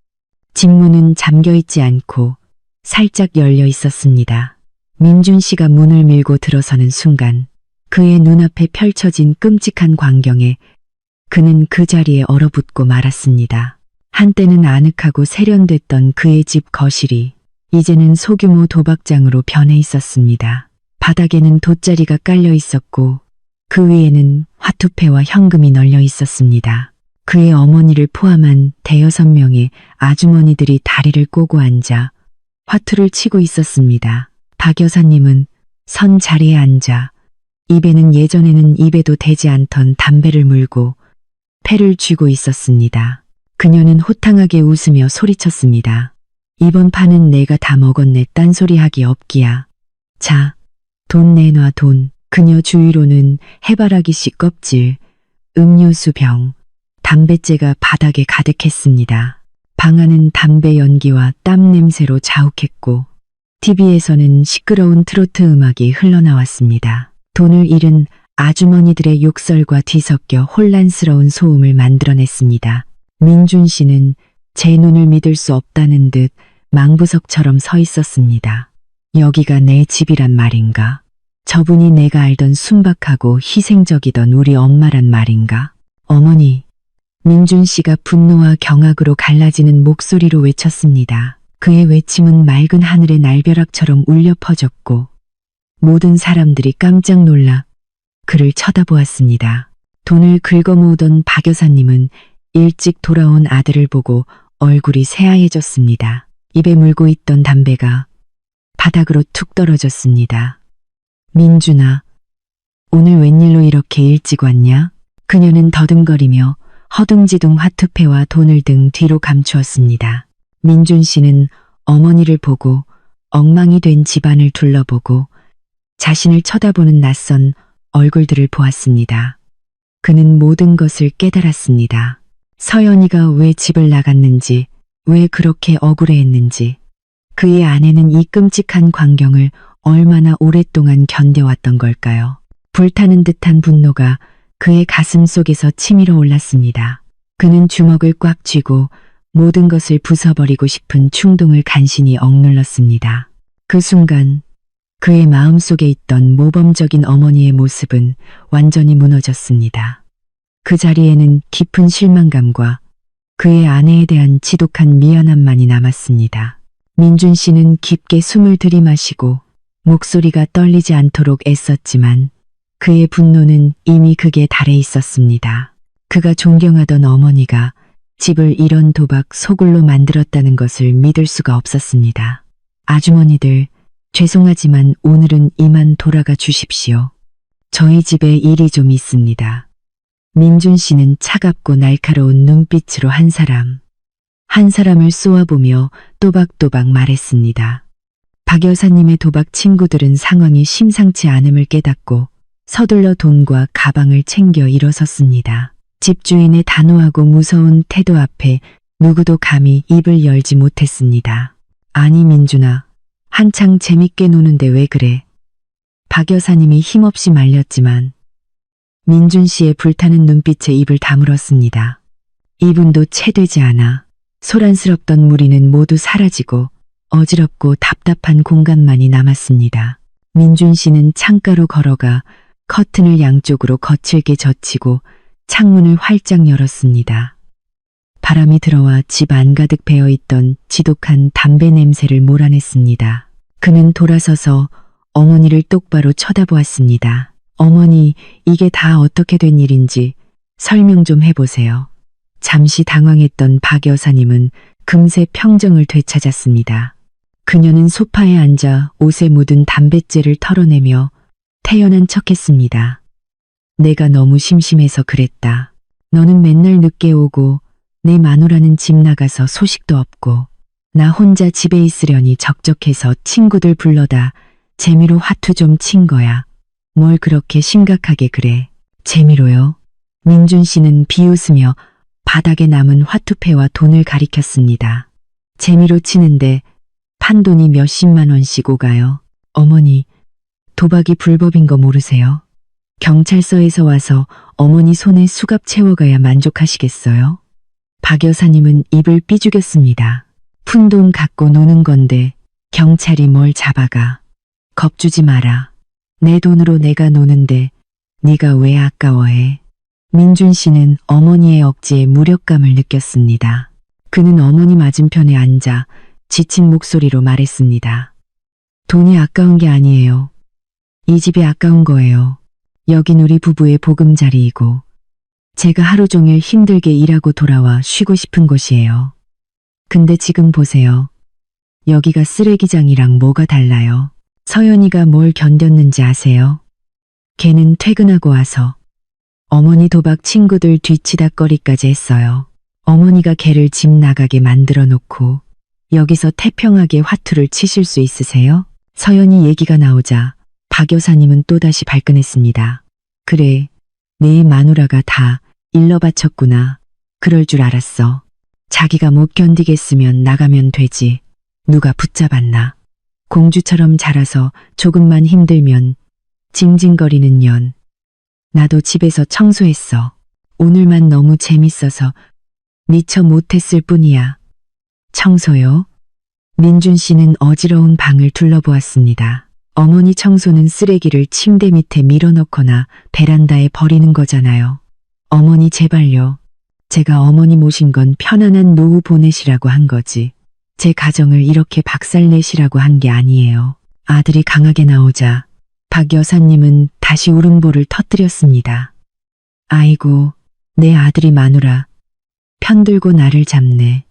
Speaker 1: 집 문은 잠겨있지 않고 살짝 열려 있었습니다. 민준 씨가 문을 밀고 들어서는 순간 그의 눈앞에 펼쳐진 끔찍한 광경에 그는 그 자리에 얼어붙고 말았습니다. 한때는 아늑하고 세련됐던 그의 집 거실이 이제는 소규모 도박장으로 변해 있었습니다. 바닥에는 돗자리가 깔려 있었고 그 위에는 화투패와 현금이 널려 있었습니다. 그의 어머니를 포함한 대여섯 명의 아주머니들이 다리를 꼬고 앉아 화투를 치고 있었습니다. 박 여사님은 선 자리에 앉아 입에는 예전에는 입에도 대지 않던 담배를 물고 패를 쥐고 있었습니다. 그녀는 호탕하게 웃으며 소리쳤습니다. 이번 판은 내가 다 먹었네. 딴소리하기 없기야. 자, 돈 내놔 돈. 그녀 주위로는 해바라기 씨 껍질, 음료수 병, 담뱃재가 바닥에 가득했습니다. 방 안은 담배 연기와 땀 냄새로 자욱했고 TV에서는 시끄러운 트로트 음악이 흘러나왔습니다. 돈을 잃은 아주머니들의 욕설과 뒤섞여 혼란스러운 소음을 만들어냈습니다. 민준 씨는 제 눈을 믿을 수 없다는 듯 망부석처럼 서 있었습니다. 여기가 내 집이란 말인가? 저분이 내가 알던 순박하고 희생적이던 우리 엄마란 말인가? 어머니, 민준 씨가 분노와 경악으로 갈라지는 목소리로 외쳤습니다. 그의 외침은 맑은 하늘의 날벼락처럼 울려 퍼졌고 모든 사람들이 깜짝 놀라 그를 쳐다보았습니다. 돈을 긁어모으던 박 여사님은 일찍 돌아온 아들을 보고 얼굴이 새하얘졌습니다. 입에 물고 있던 담배가 바닥으로 툭 떨어졌습니다. 민준아, 오늘 웬일로 이렇게 일찍 왔냐? 그녀는 더듬거리며 허둥지둥 화투패와 돈을 등 뒤로 감추었습니다. 민준 씨는 어머니를 보고 엉망이 된 집안을 둘러보고 자신을 쳐다보는 낯선 얼굴들을 보았습니다. 그는 모든 것을 깨달았습니다. 서연이가 왜 집을 나갔는지, 왜 그렇게 억울해했는지, 그의 아내는 이 끔찍한 광경을 얼마나 오랫동안 견뎌왔던 걸까요? 불타는 듯한 분노가 그의 가슴 속에서 치밀어 올랐습니다. 그는 주먹을 꽉 쥐고 모든 것을 부숴버리고 싶은 충동을 간신히 억눌렀습니다. 그 순간 그의 마음속에 있던 모범적인 어머니의 모습은 완전히 무너졌습니다. 그 자리에는 깊은 실망감과 그의 아내에 대한 지독한 미안함만이 남았습니다. 민준 씨는 깊게 숨을 들이마시고 목소리가 떨리지 않도록 애썼지만 그의 분노는 이미 극에 달해 있었습니다. 그가 존경하던 어머니가 집을 이런 도박 소굴로 만들었다는 것을 믿을 수가 없었습니다. 아주머니들, 죄송하지만 오늘은 이만 돌아가 주십시오. 저희 집에 일이 좀 있습니다. 민준 씨는 차갑고 날카로운 눈빛으로 한 사람을 쏘아보며 또박또박 말했습니다. 박 여사님의 도박 친구들은 상황이 심상치 않음을 깨닫고 서둘러 돈과 가방을 챙겨 일어섰습니다. 집주인의 단호하고 무서운 태도 앞에 누구도 감히 입을 열지 못했습니다. 아니 민준아, 한창 재밌게 노는데 왜 그래? 박 여사님이 힘없이 말렸지만 민준 씨의 불타는 눈빛에 입을 다물었습니다. 이분도 채되지 않아 소란스럽던 무리는 모두 사라지고 어지럽고 답답한 공간만이 남았습니다. 민준 씨는 창가로 걸어가 커튼을 양쪽으로 거칠게 젖히고 창문을 활짝 열었습니다. 바람이 들어와 집 안가득 배어있던 지독한 담배 냄새를 몰아냈습니다. 그는 돌아서서 어머니를 똑바로 쳐다보았습니다. 어머니, 이게 다 어떻게 된 일인지 설명 좀 해보세요. 잠시 당황했던 박 여사님은 금세 평정을 되찾았습니다. 그녀는 소파에 앉아 옷에 묻은 담뱃재를 털어내며 태연한 척했습니다. 내가 너무 심심해서 그랬다. 너는 맨날 늦게 오고 내 마누라는 집 나가서 소식도 없고 나 혼자 집에 있으려니 적적해서 친구들 불러다 재미로 화투 좀 친 거야. 뭘 그렇게 심각하게 그래. 재미로요? 민준 씨는 비웃으며 바닥에 남은 화투패와 돈을 가리켰습니다. 재미로 치는데 판돈이 몇십만 원씩 오가요. 어머니, 도박이 불법인 거 모르세요? 경찰서에서 와서 어머니 손에 수갑 채워가야 만족하시겠어요? 박 여사님은 입을 삐죽였습니다. 푼돈 갖고 노는 건데 경찰이 뭘 잡아가. 겁주지 마라. 내 돈으로 내가 노는데 네가 왜 아까워해? 민준 씨는 어머니의 억지에 무력감을 느꼈습니다. 그는 어머니 맞은편에 앉아 지친 목소리로 말했습니다. 돈이 아까운 게 아니에요. 이 집이 아까운 거예요. 여긴 우리 부부의 보금자리이고 제가 하루 종일 힘들게 일하고 돌아와 쉬고 싶은 곳이에요. 근데 지금 보세요. 여기가 쓰레기장이랑 뭐가 달라요? 서연이가 뭘 견뎠는지 아세요? 걔는 퇴근하고 와서 어머니 도박 친구들 뒤치다꺼리까지 했어요. 어머니가 걔를 집 나가게 만들어 놓고 여기서 태평하게 화투를 치실 수 있으세요? 서연이 얘기가 나오자 박 여사님은 또다시 발끈했습니다. 그래, 내 마누라가 다 일러 바쳤구나. 그럴 줄 알았어. 자기가 못 견디겠으면 나가면 되지. 누가 붙잡았나. 공주처럼 자라서 조금만 힘들면 징징거리는 년. 나도 집에서 청소했어. 오늘만 너무 재밌어서 미처 못했을 뿐이야. 청소요? 민준 씨는 어지러운 방을 둘러보았습니다. 어머니 청소는 쓰레기를 침대 밑에 밀어넣거나 베란다에 버리는 거잖아요. 어머니 제발요. 제가 어머니 모신 건 편안한 노후 보내시라고 한 거지. 제 가정을 이렇게 박살내시라고 한 게 아니에요. 아들이 강하게 나오자 박 여사님은 다시 울음보를 터뜨렸습니다. 아이고, 내 아들이 마누라. 편들고 나를 잡네.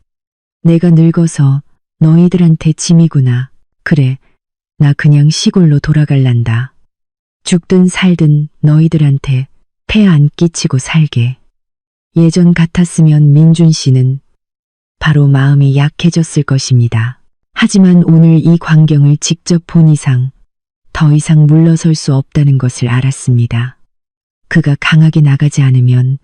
Speaker 1: 내가 늙어서 너희들한테 짐이구나. 그래, 나 그냥 시골로 돌아갈란다. 죽든 살든 너희들한테 폐 안 끼치고 살게. 예전 같았으면 민준 씨는 바로 마음이 약해졌을 것입니다. 하지만 오늘 이 광경을 직접 본 이상 더 이상 물러설 수 없다는 것을 알았습니다. 그가 강하게 나가지 않으면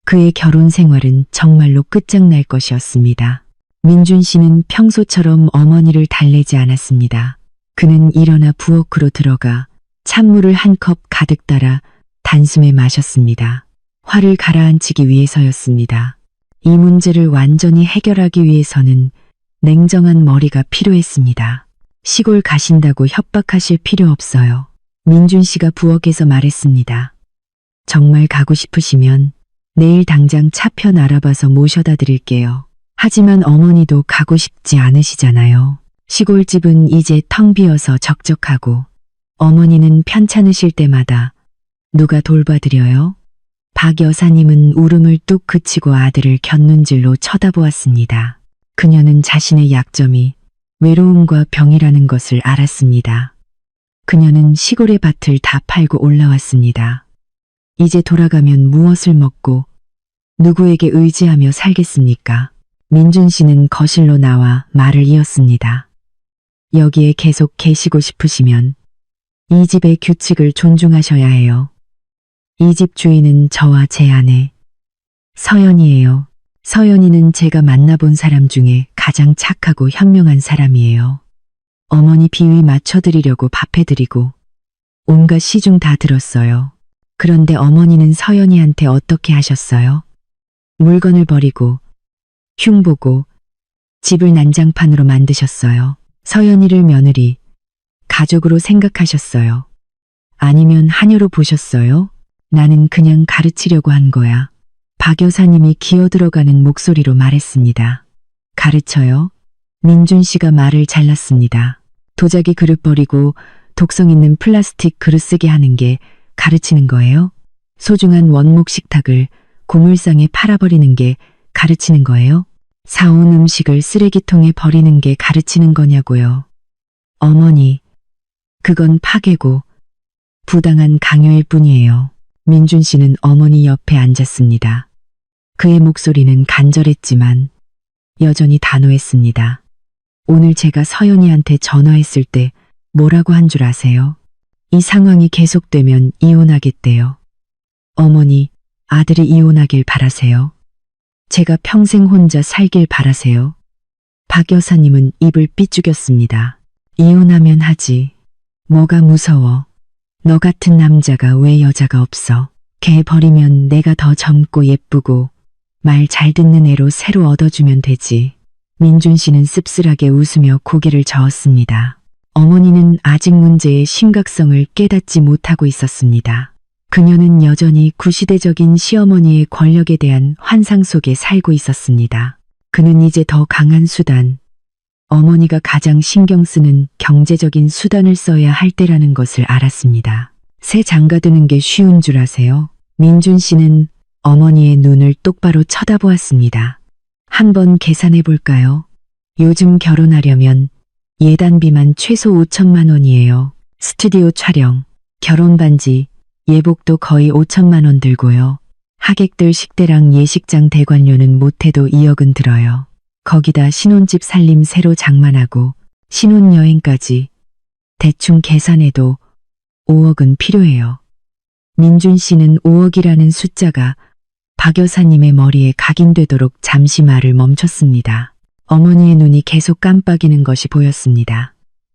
Speaker 1: 그의 결혼 생활은 정말로 끝장날 것이었습니다. 민준 씨는 평소처럼 어머니를 달래지 않았습니다. 그는 일어나 부엌으로 들어가 찬물을 한 컵 가득 따라 단숨에 마셨습니다. 화를 가라앉히기 위해서였습니다. 이 문제를 완전히 해결하기 위해서는 냉정한 머리가 필요했습니다. 시골 가신다고 협박하실 필요 없어요. 민준 씨가 부엌에서 말했습니다. 정말 가고 싶으시면 내일 당장 차편 알아봐서 모셔다 드릴게요. 하지만 어머니도 가고 싶지 않으시잖아요. 시골집은 이제 텅 비어서 적적하고 어머니는 편찮으실 때마다 누가 돌봐드려요? 박 여사님은 울음을 뚝 그치고 아들을 곁눈질로 쳐다보았습니다. 그녀는 자신의 약점이 외로움과 병이라는 것을 알았습니다. 그녀는 시골의 밭을 다 팔고 올라왔습니다. 이제 돌아가면 무엇을 먹고 누구에게 의지하며 살겠습니까? 민준 씨는 거실로 나와 말을 이었습니다. 여기에 계속 계시고 싶으시면 이 집의 규칙을 존중하셔야 해요. 이 집 주인은 저와 제 아내 서연이에요. 서연이는 제가 만나본 사람 중에 가장 착하고 현명한 사람이에요. 어머니 비위 맞춰드리려고 밥해드리고 온갖 시중 다 들었어요. 그런데 어머니는 서연이한테 어떻게 하셨어요? 물건을 버리고 흉보고 집을 난장판으로 만드셨어요. 서연이를 며느리, 가족으로 생각하셨어요. 아니면 하녀로 보셨어요? 나는 그냥 가르치려고 한 거야. 박 여사님이 기어들어가는 목소리로 말했습니다. 가르쳐요? 민준 씨가 말을 잘랐습니다. 도자기 그릇 버리고 독성 있는 플라스틱 그릇 쓰게 하는 게 가르치는 거예요? 소중한 원목 식탁을 고물상에 팔아버리는 게 가르치는 거예요? 사온 음식을 쓰레기통에 버리는 게 가르치는 거냐고요. 어머니, 그건 파괴고 부당한 강요일 뿐이에요. 민준 씨는 어머니 옆에 앉았습니다. 그의 목소리는 간절했지만 여전히 단호했습니다. 오늘 제가 서연이한테 전화했을 때 뭐라고 한 줄 아세요? 이 상황이 계속되면 이혼하겠대요. 어머니, 아들이 이혼하길 바라세요? 제가 평생 혼자 살길 바라세요? 박 여사님은 입을 삐죽였습니다. 이혼하면 하지. 뭐가 무서워. 너 같은 남자가 왜 여자가 없어. 걔 버리면 내가 더 젊고 예쁘고 말 잘 듣는 애로 새로 얻어주면 되지. 민준 씨는 씁쓸하게 웃으며 고개를 저었습니다. 어머니는 아직 문제의 심각성을 깨닫지 못하고 있었습니다. 그녀는 여전히 구시대적인 시어머니의 권력에 대한 환상 속에 살고 있었습니다. 그는 이제 더 강한 수단, 어머니가 가장 신경 쓰는 경제적인 수단을 써야 할 때라는 것을 알았습니다. 새 장가드는 게 쉬운 줄 아세요? 민준 씨는 어머니의 눈을 똑바로 쳐다보았습니다. 한번 계산해 볼까요? 요즘 결혼하려면 예단비만 최소 5천만 원이에요. 스튜디오 촬영, 결혼 반지, 예복도 거의 5천만 원 들고요. 하객들 식대랑 예식장 대관료는 못해도 2억은 들어요. 거기다 신혼집 살림 새로 장만하고 신혼여행까지 대충 계산해도 5억은 필요해요. 민준 씨는 5억이라는 숫자가 박 여사님의 머리에 각인되도록 잠시 말을 멈췄습니다. 어머니의 눈이 계속 깜빡이는 것이 보였습니다.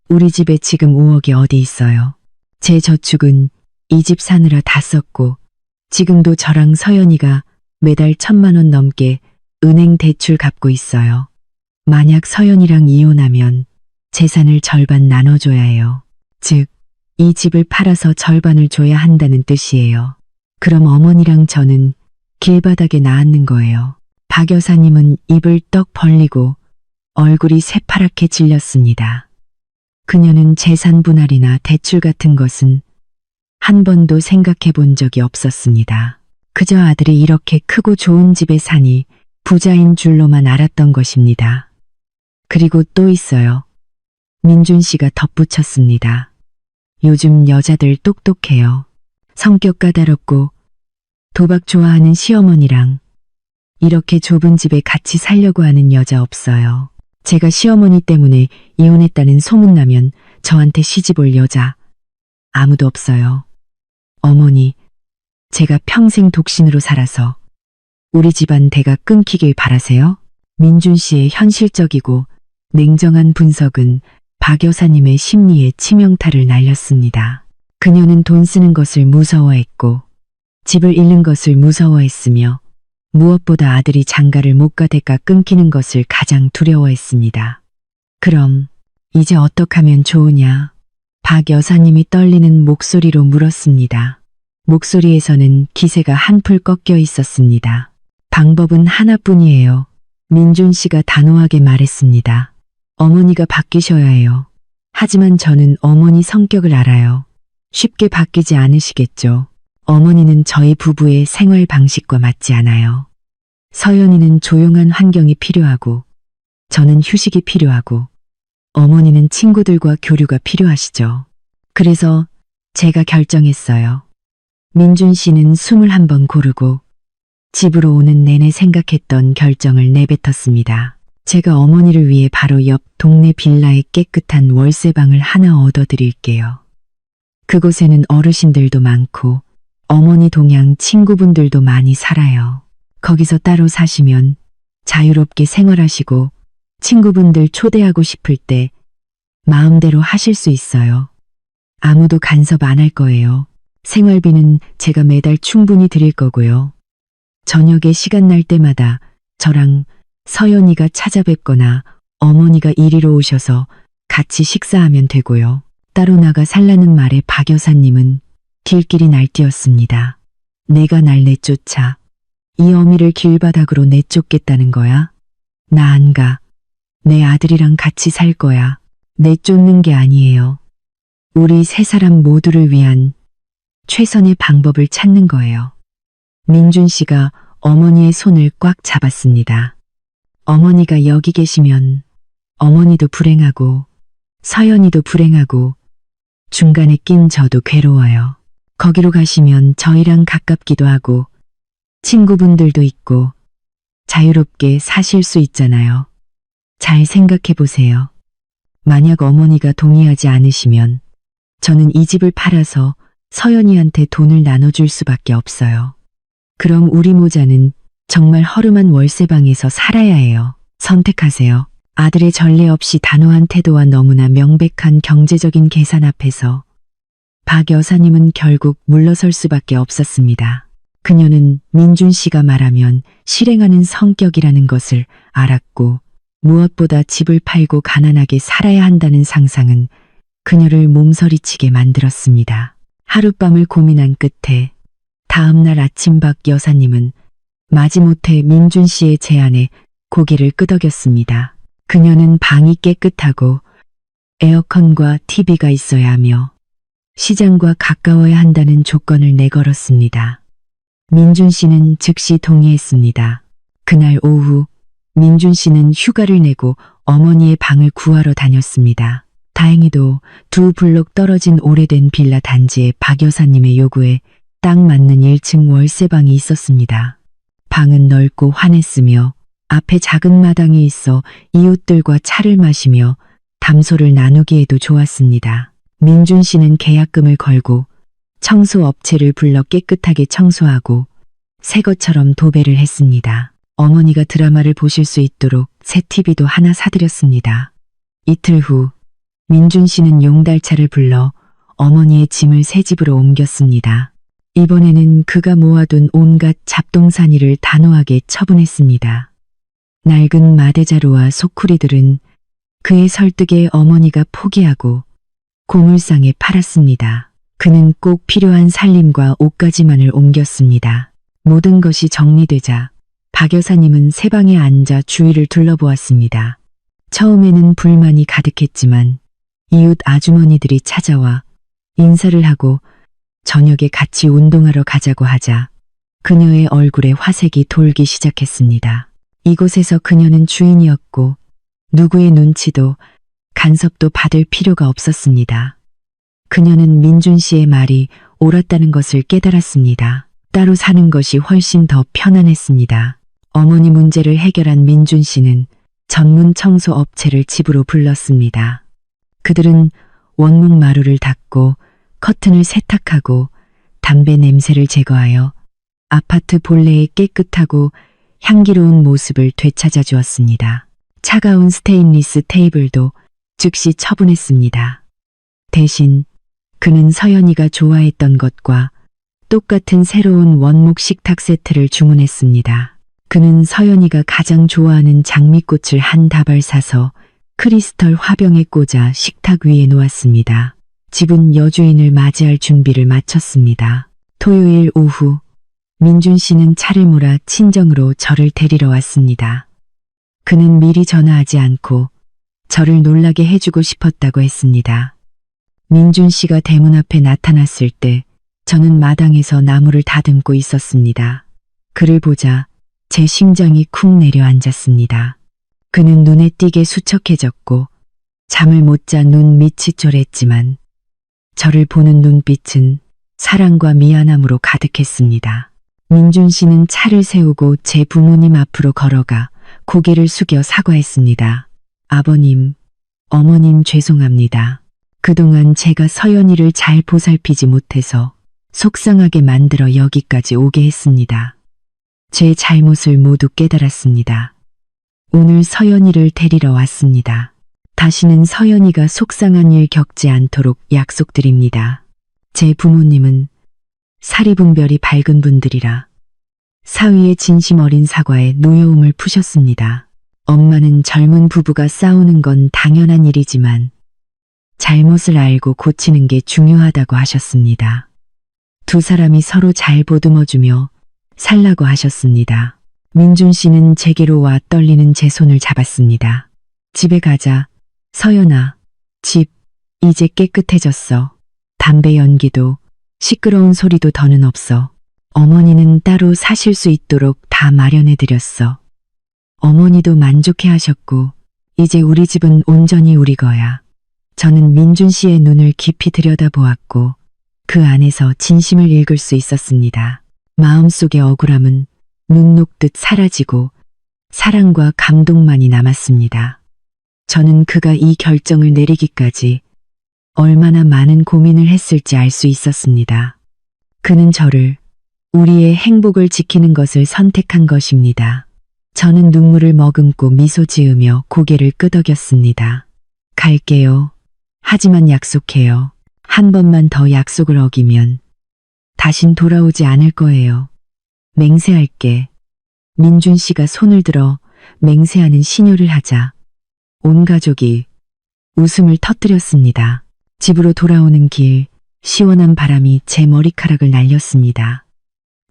Speaker 1: 우리 집에 지금 5억이 어디 있어요? 제 저축은 이 집 사느라 다 썼고 지금도 저랑 서연이가 매달 1,000만 원 넘게 은행 대출 갚고 있어요. 만약 서연이랑 이혼하면 재산을 절반 나눠줘야 해요. 즉, 이 집을 팔아서 절반을 줘야 한다는 뜻이에요. 그럼 어머니랑 저는 길바닥에 나앉는 거예요. 박 여사님은 입을 떡 벌리고 얼굴이 새파랗게 질렸습니다. 그녀는 재산 분할이나 대출 같은 것은 한 번도 생각해 본 적이 없었습니다. 그저 아들이 이렇게 크고 좋은 집에 사니 부자인 줄로만 알았던 것입니다. 그리고 또 있어요. 민준 씨가 덧붙였습니다. 요즘 여자들 똑똑해요. 성격 까다롭고 도박 좋아하는 시어머니랑 이렇게 좁은 집에 같이 살려고 하는 여자 없어요. 제가 시어머니 때문에 이혼했다는 소문나면 저한테 시집 올 여자 아무도 없어요. 어머니, 제가 평생 독신으로 살아서 우리 집안 대가 끊기길 바라세요? 민준 씨의 현실적이고 냉정한 분석은 박 여사님의 심리에 치명타를 날렸습니다. 그녀는 돈 쓰는 것을 무서워했고 집을 잃는 것을 무서워했으며 무엇보다 아들이 장가를 못 가 대가 끊기는 것을 가장 두려워했습니다. 그럼 이제 어떡하면 좋으냐? 박 여사님이 떨리는 목소리로 물었습니다. 목소리에서는 기세가 한풀 꺾여 있었습니다. 방법은 하나뿐이에요. 민준 씨가 단호하게 말했습니다. 어머니가 바뀌셔야 해요. 하지만 저는 어머니 성격을 알아요. 쉽게 바뀌지 않으시겠죠. 어머니는 저희 부부의 생활 방식과 맞지 않아요. 서연이는 조용한 환경이 필요하고 저는 휴식이 필요하고 어머니는 친구들과 교류가 필요하시죠. 그래서 제가 결정했어요. 민준 씨는 숨을 한번 고르고 집으로 오는 내내 생각했던 결정을 내뱉었습니다. 제가 어머니를 위해 바로 옆 동네 빌라에 깨끗한 월세방을 하나 얻어드릴게요. 그곳에는 어르신들도 많고 어머니 동양 친구분들도 많이 살아요. 거기서 따로 사시면 자유롭게 생활하시고 친구분들 초대하고 싶을 때 마음대로 하실 수 있어요. 아무도 간섭 안 할 거예요. 생활비는 제가 매달 충분히 드릴 거고요. 저녁에 시간 날 때마다 저랑 서연이가 찾아뵙거나 어머니가 이리로 오셔서 같이 식사하면 되고요. 따로 나가 살라는 말에 박 여사님은 길길이 날뛰었습니다. 내가 날 내쫓아 이 어미를 길바닥으로 내쫓겠다는 거야? 나 안 가. 내 아들이랑 같이 살 거야. 내쫓는 게 아니에요. 우리 세 사람 모두를 위한 최선의 방법을 찾는 거예요. 민준 씨가 어머니의 손을 꽉 잡았습니다. 어머니가 여기 계시면 어머니도 불행하고 서연이도 불행하고 중간에 낀 저도 괴로워요. 거기로 가시면 저희랑 가깝기도 하고 친구분들도 있고 자유롭게 사실 수 있잖아요. 잘 생각해 보세요. 만약 어머니가 동의하지 않으시면 저는 이 집을 팔아서 서연이한테 돈을 나눠줄 수밖에 없어요. 그럼 우리 모자는 정말 허름한 월세방에서 살아야 해요. 선택하세요. 아들의 전례 없이 단호한 태도와 너무나 명백한 경제적인 계산 앞에서 박 여사님은 결국 물러설 수밖에 없었습니다. 그녀는 민준 씨가 말하면 실행하는 성격이라는 것을 알았고 무엇보다 집을 팔고 가난하게 살아야 한다는 상상은 그녀를 몸서리치게 만들었습니다. 하룻밤을 고민한 끝에 다음날 아침 박 여사님은 마지못해 민준 씨의 제안에 고개를 끄덕였습니다. 그녀는 방이 깨끗하고 에어컨과 TV가 있어야 하며 시장과 가까워야 한다는 조건을 내걸었습니다. 민준 씨는 즉시 동의했습니다. 그날 오후 민준 씨는 휴가를 내고 어머니의 방을 구하러 다녔습니다. 다행히도 두 블록 떨어진 오래된 빌라 단지에 박 여사님의 요구에 딱 맞는 1층 월세방이 있었습니다. 방은 넓고 환했으며 앞에 작은 마당이 있어 이웃들과 차를 마시며 담소를 나누기에도 좋았습니다. 민준 씨는 계약금을 걸고 청소업체를 불러 깨끗하게 청소하고 새 것처럼 도배를 했습니다. 어머니가 드라마를 보실 수 있도록 새 TV도 하나 사드렸습니다. 이틀 후 민준 씨는 용달차를 불러 어머니의 짐을 새 집으로 옮겼습니다. 이번에는 그가 모아둔 온갖 잡동사니를 단호하게 처분했습니다. 낡은 마대자루와 소쿠리들은 그의 설득에 어머니가 포기하고 고물상에 팔았습니다. 그는 꼭 필요한 살림과 옷가지만을 옮겼습니다. 모든 것이 정리되자 박 여사님은 새 방에 앉아 주위를 둘러보았습니다. 처음에는 불만이 가득했지만 이웃 아주머니들이 찾아와 인사를 하고 저녁에 같이 운동하러 가자고 하자 그녀의 얼굴에 화색이 돌기 시작했습니다. 이곳에서 그녀는 주인이었고 누구의 눈치도 간섭도 받을 필요가 없었습니다. 그녀는 민준 씨의 말이 옳았다는 것을 깨달았습니다. 따로 사는 것이 훨씬 더 편안했습니다. 어머니 문제를 해결한 민준 씨는 전문 청소 업체를 집으로 불렀습니다. 그들은 원목 마루를 닦고 커튼을 세탁하고 담배 냄새를 제거하여 아파트 본래의 깨끗하고 향기로운 모습을 되찾아 주었습니다. 차가운 스테인리스 테이블도 즉시 처분했습니다. 대신 그는 서연이가 좋아했던 것과 똑같은 새로운 원목 식탁 세트를 주문했습니다. 그는 서연이가 가장 좋아하는 장미꽃을 한 다발 사서 크리스털 화병에 꽂아 식탁 위에 놓았습니다. 집은 여주인을 맞이할 준비를 마쳤습니다. 토요일 오후 민준 씨는 차를 몰아 친정으로 저를 데리러 왔습니다. 그는 미리 전화하지 않고 저를 놀라게 해주고 싶었다고 했습니다. 민준 씨가 대문 앞에 나타났을 때 저는 마당에서 나무를 다듬고 있었습니다. 그를 보자 제 심장이 쿵 내려앉았습니다. 그는 눈에 띄게 수척해졌고 잠을 못 자 눈 밑이 쪼랬지만 저를 보는 눈빛은 사랑과 미안함으로 가득했습니다. 민준 씨는 차를 세우고 제 부모님 앞으로 걸어가 고개를 숙여 사과했습니다. 아버님, 어머님 죄송합니다. 그동안 제가 서연이를 잘 보살피지 못해서 속상하게 만들어 여기까지 오게 했습니다. 제 잘못을 모두 깨달았습니다. 오늘 서연이를 데리러 왔습니다. 다시는 서연이가 속상한 일 겪지 않도록 약속드립니다. 제 부모님은 사리분별이 밝은 분들이라 사위의 진심 어린 사과에 노여움을 푸셨습니다. 엄마는 젊은 부부가 싸우는 건 당연한 일이지만 잘못을 알고 고치는 게 중요하다고 하셨습니다. 두 사람이 서로 잘 보듬어주며 살라고 하셨습니다. 민준 씨는 제게로 와 떨리는 제 손을 잡았습니다. 집에 가자. 서연아, 집 이제 깨끗해졌어. 담배 연기도 시끄러운 소리도 더는 없어. 어머니는 따로 사실 수 있도록 다 마련해드렸어. 어머니도 만족해 하셨고 이제 우리 집은 온전히 우리 거야. 저는 민준 씨의 눈을 깊이 들여다보았고 그 안에서 진심을 읽을 수 있었습니다. 마음속의 억울함은 눈 녹듯 사라지고 사랑과 감동만이 남았습니다. 저는 그가 이 결정을 내리기까지 얼마나 많은 고민을 했을지 알 수 있었습니다. 그는 저를, 우리의 행복을 지키는 것을 선택한 것입니다. 저는 눈물을 머금고 미소 지으며 고개를 끄덕였습니다. 갈게요. 하지만 약속해요. 한 번만 더 약속을 어기면 다신 돌아오지 않을 거예요. 맹세할게. 민준 씨가 손을 들어 맹세하는 신호를 하자 온 가족이 웃음을 터뜨렸습니다. 집으로 돌아오는 길 시원한 바람이 제 머리카락을 날렸습니다.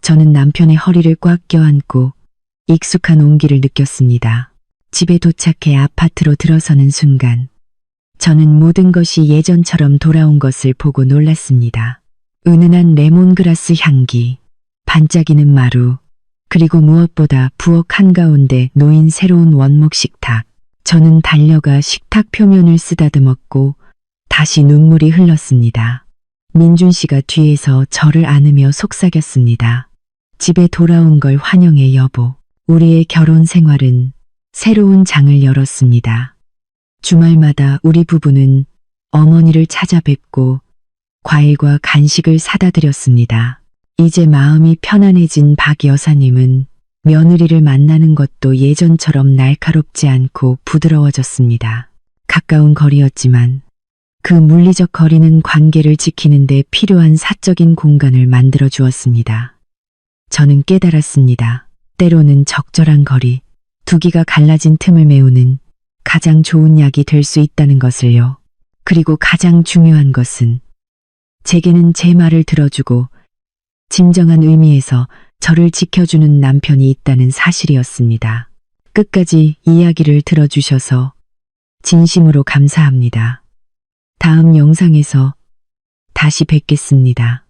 Speaker 1: 저는 남편의 허리를 꽉 껴안고 익숙한 온기를 느꼈습니다. 집에 도착해 아파트로 들어서는 순간 저는 모든 것이 예전처럼 돌아온 것을 보고 놀랐습니다. 은은한 레몬그라스 향기, 반짝이는 마루, 그리고 무엇보다 부엌 한가운데 놓인 새로운 원목 식탁. 저는 달려가 식탁 표면을 쓰다듬었고 다시 눈물이 흘렀습니다. 민준 씨가 뒤에서 저를 안으며 속삭였습니다. 집에 돌아온 걸 환영해 여보. 우리의 결혼 생활은 새로운 장을 열었습니다. 주말마다 우리 부부는 어머니를 찾아뵙고 과일과 간식을 사다 드렸습니다. 이제 마음이 편안해진 박 여사님은 며느리를 만나는 것도 예전처럼 날카롭지 않고 부드러워졌습니다. 가까운 거리였지만 그 물리적 거리는 관계를 지키는 데 필요한 사적인 공간을 만들어 주었습니다. 저는 깨달았습니다. 때로는 적절한 거리, 두기가 갈라진 틈을 메우는 가장 좋은 약이 될 수 있다는 것을요. 그리고 가장 중요한 것은 제게는 제 말을 들어주고 진정한 의미에서 저를 지켜주는 남편이 있다는 사실이었습니다. 끝까지 이야기를 들어주셔서 진심으로 감사합니다. 다음 영상에서 다시 뵙겠습니다.